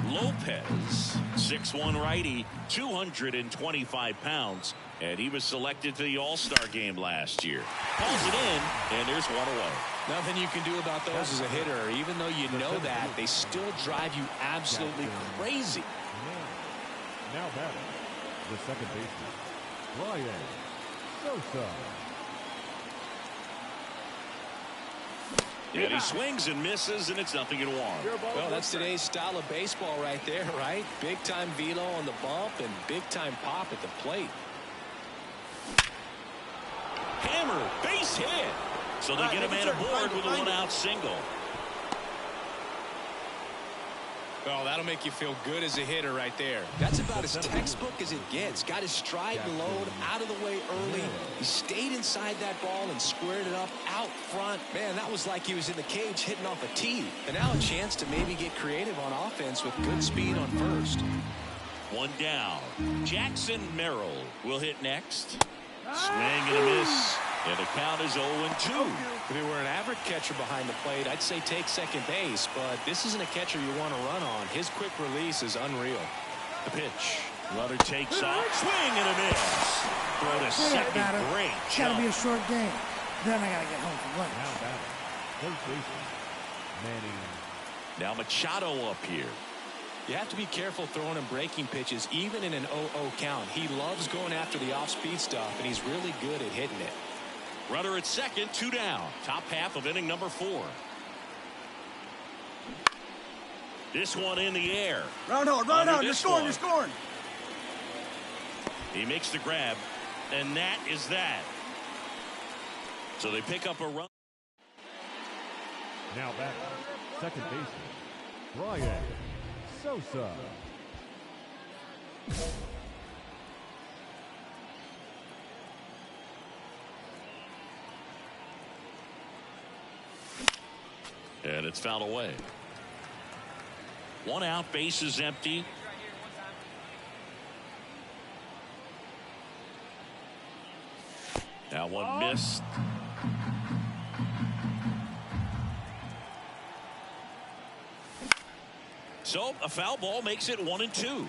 Lopez, 6'1" righty, 225 pounds. And he was selected to the All-Star game last year. Pulls it in, and there's one away. Nothing you can do about those as a hitter. Even though you know that, they still drive you absolutely crazy. Now batting, the second baseman, Brian Sosa. And he swings and misses, and it's 0-1. Well, that's today's style of baseball right there, right? Big-time velo on the bump and big-time pop at the plate. Hammer, base hit. So they get a man aboard with a one-out single. Oh, that'll make you feel good as a hitter right there. That's about as textbook as it gets. Got his stride and load out of the way early. He stayed inside that ball and squared it up out front. Man, that was like he was in the cage hitting off a tee. And now a chance to maybe get creative on offense with good speed on first. One down. Jackson Merrill will hit next. Swing and a miss. And the count is 0-2. If he were an average catcher behind the plate, I'd say take second base, but this isn't a catcher you want to run on. His quick release is unreal. The pitch. Runner takes off. Swing and a miss. Throw to second. Great It's jump. got to be a short game. Then I got to get home for lunch. Now batting, first baseman, Manny. Now Machado up here. You have to be careful throwing him breaking pitches, even in an 0-0 count. He loves going after the off-speed stuff, and he's really good at hitting it. Runner at second, 2 down. Top half of inning number 4. This one in the air. Run hard, you're scoring, you're scoring. He makes the grab, and that is that. So they pick up a run. Now batting, second baseman, Brian Sosa. And it's fouled away. 1 out, base is empty. Now one missed. So a foul ball makes it 1-2.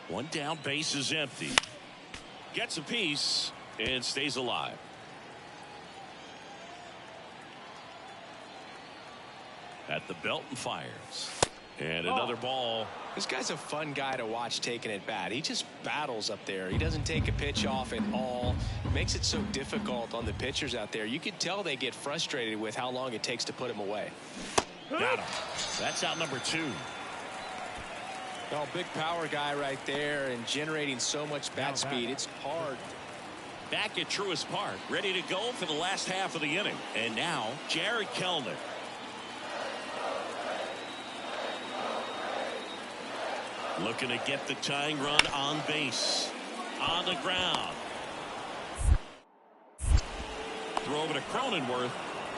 One down, base is empty. Gets a piece and stays alive. At the belt and fires. And another ball. This guy's a fun guy to watch taking at bat. He just battles up there. He doesn't take a pitch off at all. Makes it so difficult on the pitchers out there. You can tell they get frustrated with how long it takes to put him away. Got him. That's out number 2. Oh, big power guy right there and generating so much bat speed. It's hard. Back at Truist Park, ready to go for the last half of the inning. And now, Jared Kelnick. Looking to get the tying run on base. on the ground. Throw over to Cronenworth.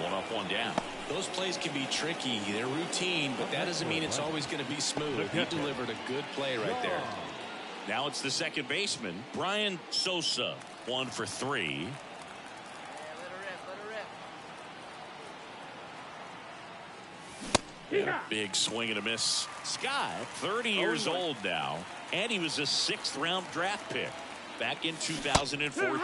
One up, one down. Those plays can be tricky. They're routine, but that doesn't mean it's always going to be smooth. He delivered a good play right there. Now it's the second baseman, Brian Sosa. 1 for 3. Big swing and a miss. Scott, 30 years old now, and he was a 6th-round draft pick back in 2014.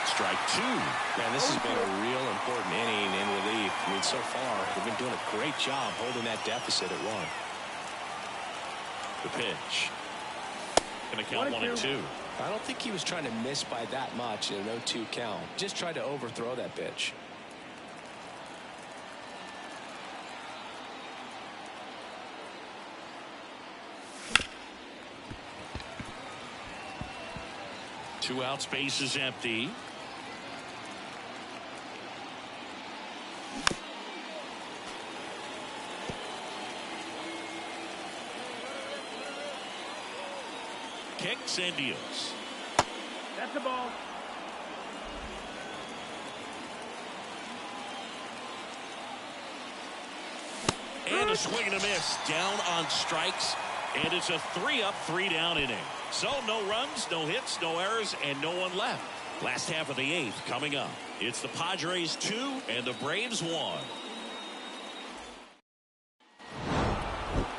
Strike 2. Man, this has been a real important inning in relief. I mean, so far, they've been doing a great job holding that deficit at 1. The pitch. Going to count 1 and 2. I don't think he was trying to miss by that much in an 0-2 count. Just tried to overthrow that pitch. Two outs, base is empty. Kicks and deals. That's the ball. And a swing and a miss. Down on strikes. And it's a 3-up, 3-down inning. So no runs, no hits, no errors, and no one left. Last half of the 8th coming up. It's the Padres 2 and the Braves 1.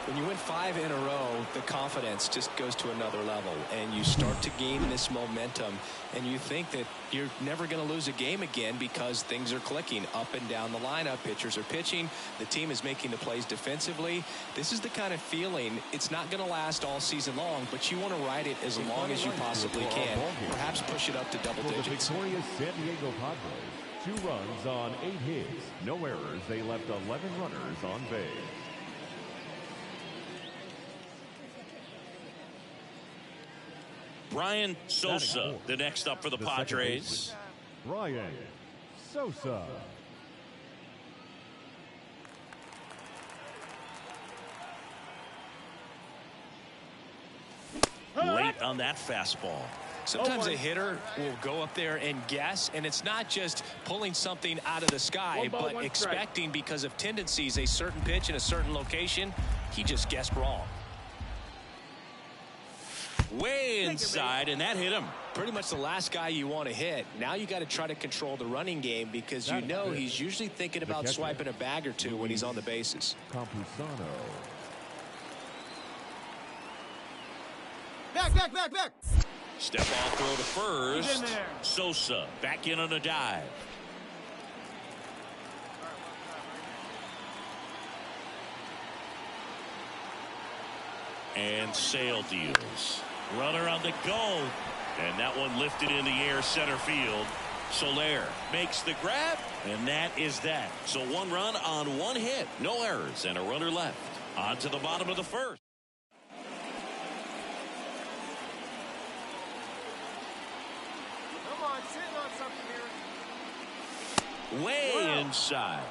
When you win 5 in a row, the confidence just goes to another level, and you start to gain this momentum, and you think that you're never going to lose a game again because things are clicking up and down the lineup. Pitchers are pitching. The team is making the plays defensively. This is the kind of feeling. It's not going to last all season long, but you want to ride it as long as you possibly can. Perhaps push it up to double digits. For the victorious San Diego Padres, 2 runs on 8 hits, no errors. They left 11 runners on base. Brian Sosa, the next up for the Padres. Brian Sosa. Late on that fastball. Sometimes a hitter will go up there and guess, and it's not just pulling something out of the sky, but expecting because of tendencies a certain pitch in a certain location. He just guessed wrong. Way inside, and that hit him. Pretty much the last guy you want to hit. Now you got to try to control the running game because you know he's usually thinking about swiping a bag or two when he's on the bases. Campusano. Back. Step off throw to first. Sosa back in on a dive. And Sale deals. Runner on the go. And that one lifted in the air center field. Soler makes the grab. And that is that. So 1 run on 1 hit. No errors and a runner left. On to the bottom of the 1st. Come on, sitting on something here. Way inside.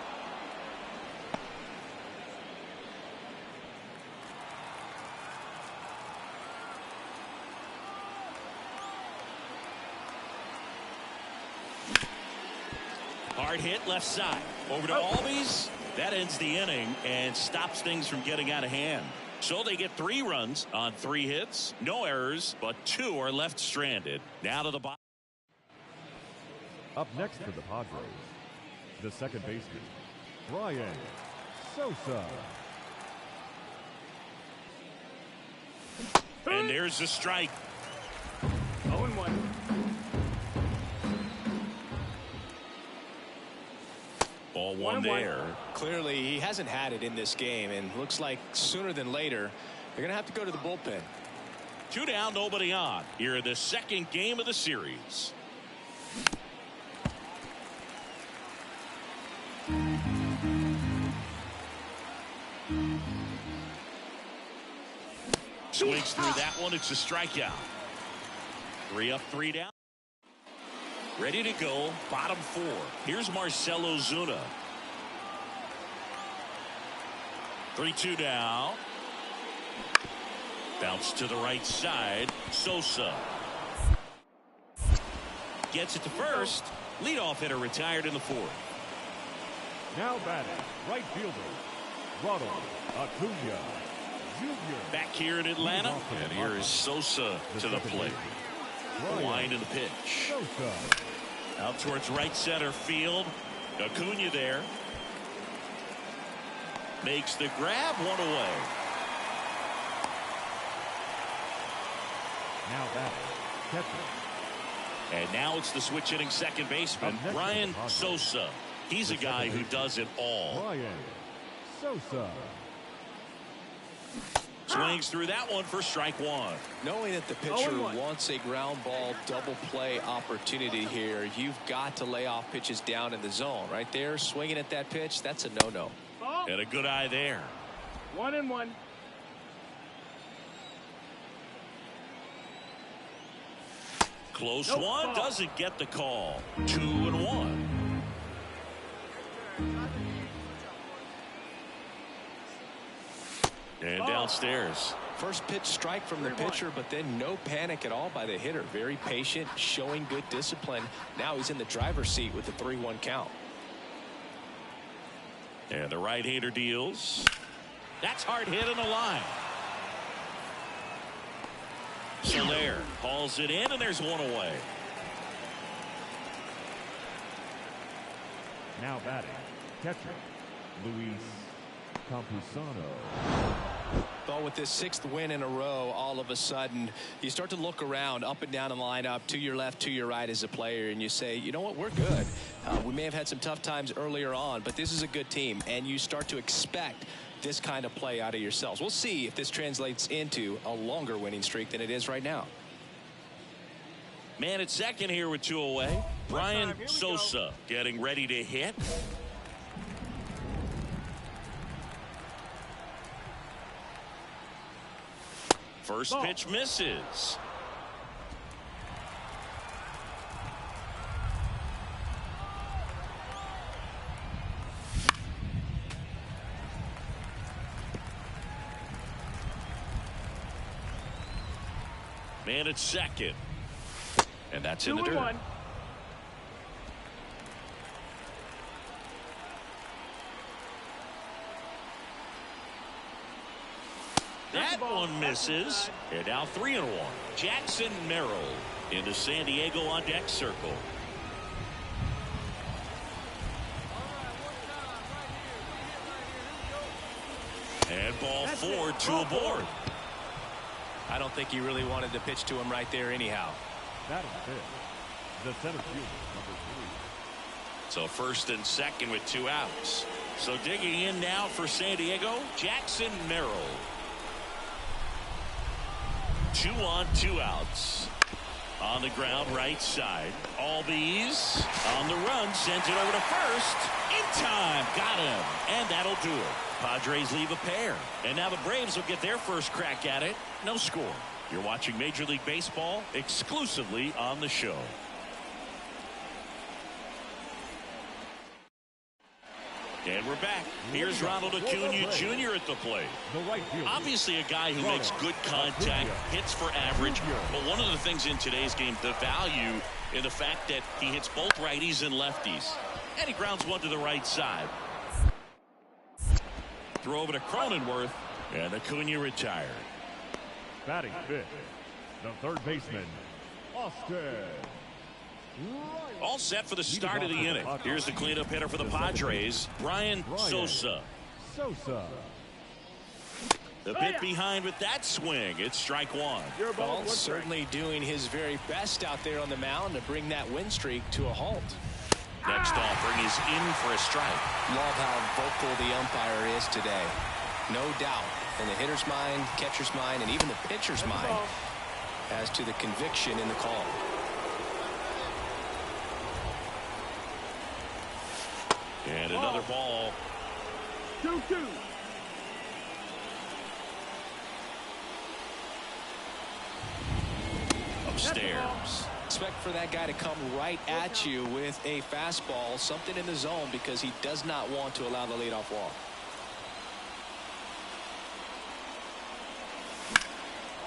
Hard hit left side. Over to Albies. That ends the inning and stops things from getting out of hand. So they get 3 runs on 3 hits. No errors, but 2 are left stranded. Now to the bottom. Up next for the Padres, the second baseman, Brian Sosa. And there's the strike. 0-1. Ball 1 there. Clearly, he hasn't had it in this game, and looks like sooner than later, they're going to have to go to the bullpen. 2 down, nobody on. Here in the second game of the series. Swings through that one. It's a strikeout. 3 up, 3 down. Ready to go. Bottom 4. Here's Marcell Ozuna. 3-2 now. Bounce to the right side. Sosa. gets it to first. Leadoff hitter retired in the fourth. Now batting, right fielder, Ronald Acuna Jr. Back here in Atlanta, and here is Sosa to the plate. The line in the pitch. Sosa. Out towards right center field. Acuna there. Makes the grab, one away. Now batting, catcher. And now it's the switch hitting second baseman, Brian Sosa. He's a guy who does it all. Brian Sosa. Swings through that one for strike one. Knowing that the pitcher wants a ground ball double play opportunity here, you've got to lay off pitches down in the zone. Right there, swinging at that pitch, that's a no-no. And a good eye there. 1-1. Close one, doesn't get the call. 2-1. And downstairs. First pitch strike from the pitcher, but then no panic at all by the hitter. Very patient, showing good discipline. Now he's in the driver's seat with the 3-1 count. And the right-hander deals. That's hard hit in the line. Soler hauls it in, and there's one away. Now batting, catcher, Luis Campusano. But with this 6th win in a row, all of a sudden, you start to look around up and down the lineup, to your left, to your right as a player, and you say, you know what, we're good. We may have had some tough times earlier on, but this is a good team, and you start to expect this kind of play out of yourselves. We'll see if this translates into a longer winning streak than it is right now. Man at second here with 2 away. Brian Sosa getting ready to hit. First pitch misses. Man at second. And that's in the dirt. That one misses. And now 3-1. Jackson Merrill into San Diego on deck circle. And ball 4, 2 aboard. I don't think he really wanted to pitch to him right there anyhow. That'll fit. The center fielder, number 3. So first and second with 2 outs. So digging in now for San Diego, Jackson Merrill. 2 on, 2 outs. On the ground, right side. Albies on the run, sends it over to first. In time, got him. And that'll do it. Padres leave a pair. And now the Braves will get their first crack at it. No score. You're watching Major League Baseball exclusively on the show. And we're back. Here's Ronald Acuna Jr. at the plate. Obviously a guy who makes good contact, hits for average. But one of the things in today's game, the value in the fact that he hits both righties and lefties. And he grounds one to the right side. Throw over to Cronenworth. And Acuna retired. Batting fifth, the third baseman, Austin. All set for the start of the inning. Here's the cleanup hitter for the Padres, Brian Sosa. The bit behind with that swing. It's strike one. Ball certainly doing his very best out there on the mound to bring that win streak to a halt. Next offering is in for a strike. Love how vocal the umpire is today. No doubt in the hitter's mind, catcher's mind, and even the pitcher's mind as to the conviction in the call. And another ball. 2-2. Upstairs. Expect for that guy to come right at you with a fastball, something in the zone, because he does not want to allow the leadoff walk.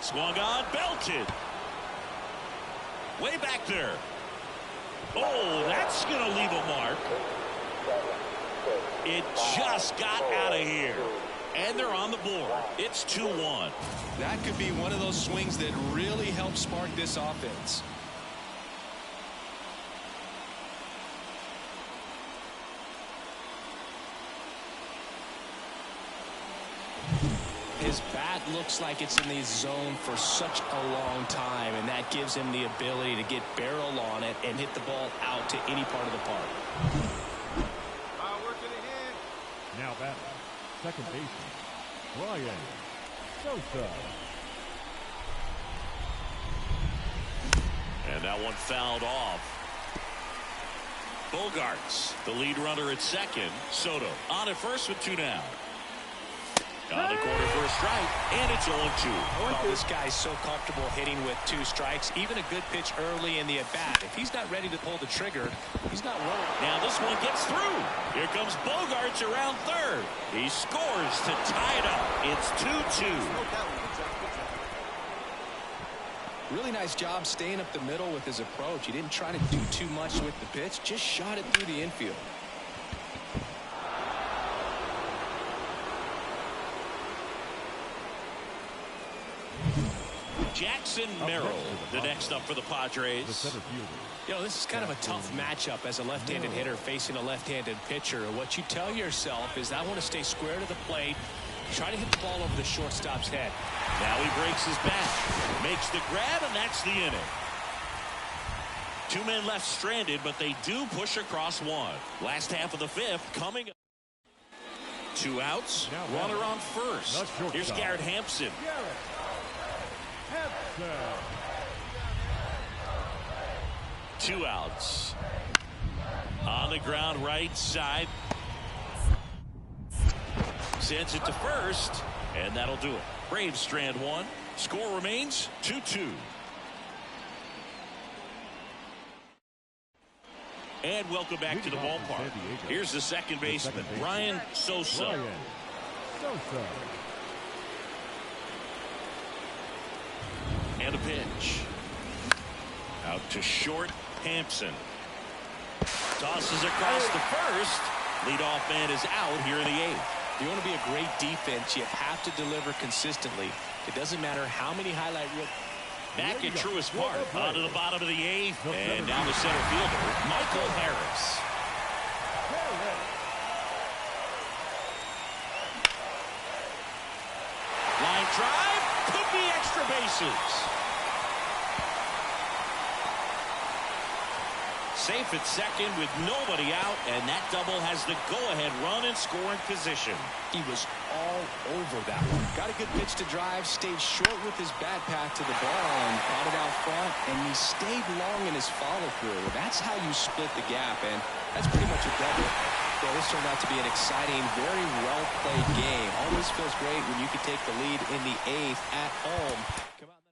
Swung on, belted. Way back there. Oh, that's going to leave a mark. It just got out of here. And they're on the board. It's 2-1. That could be one of those swings that really help spark this offense. His bat looks like it's in the zone for such a long time, and that gives him the ability to get barrel on it and hit the ball out to any part of the park. Working ahead. Now batting, second baseman, Brian Sosa. And that one fouled off. Bogarts, the lead runner at second. Soto on at first with 2 down. On the corner for a strike, and it's 0-2. Oh, this guy's so comfortable hitting with 2 strikes. Even a good pitch early in the at-bat. If he's not ready to pull the trigger, he's not rolling. Now this one gets through. Here comes Bogarts around third. He scores to tie it up. It's 2-2. Really nice job staying up the middle with his approach. He didn't try to do too much with the pitch, just shot it through the infield. Jackson Merrill, the next up for the Padres. The center fielder. You know, this is kind of a tough matchup as a left-handed hitter facing a left-handed pitcher. What you tell yourself is, I want to stay square to the plate, try to hit the ball over the shortstop's head. Now he breaks his back, makes the grab, and that's the inning. 2 men left stranded, but they do push across one. Last half of the 5th coming up. 2 outs, runner on first. Here's Garrett Hampson. 2 outs. On the ground, right side. Sends it to first, and that'll do it. Braves strand 1. Score remains 2-2. And welcome back to the ballpark. Here's the second baseman, Brian Sosa. And a pitch. Out to short, Hampson. Tosses across to first. Leadoff man is out here in the 8th. If you want to be a great defense, you have to deliver consistently. It doesn't matter how many highlight reels. Back at Truist Park, onto the bottom of the 8th, and down the center fielder, Michael Harris. Line drive, could be extra bases. Safe at second with nobody out, and that double has the go-ahead run in scoring position. He was all over that one. Got a good pitch to drive, stayed short with his bat path to the ball, and got it out front, and he stayed long in his follow-through. That's how you split the gap, and that's pretty much a double. Well, this turned out to be an exciting, very well-played game. Always feels great when you can take the lead in the 8th at home. Come out.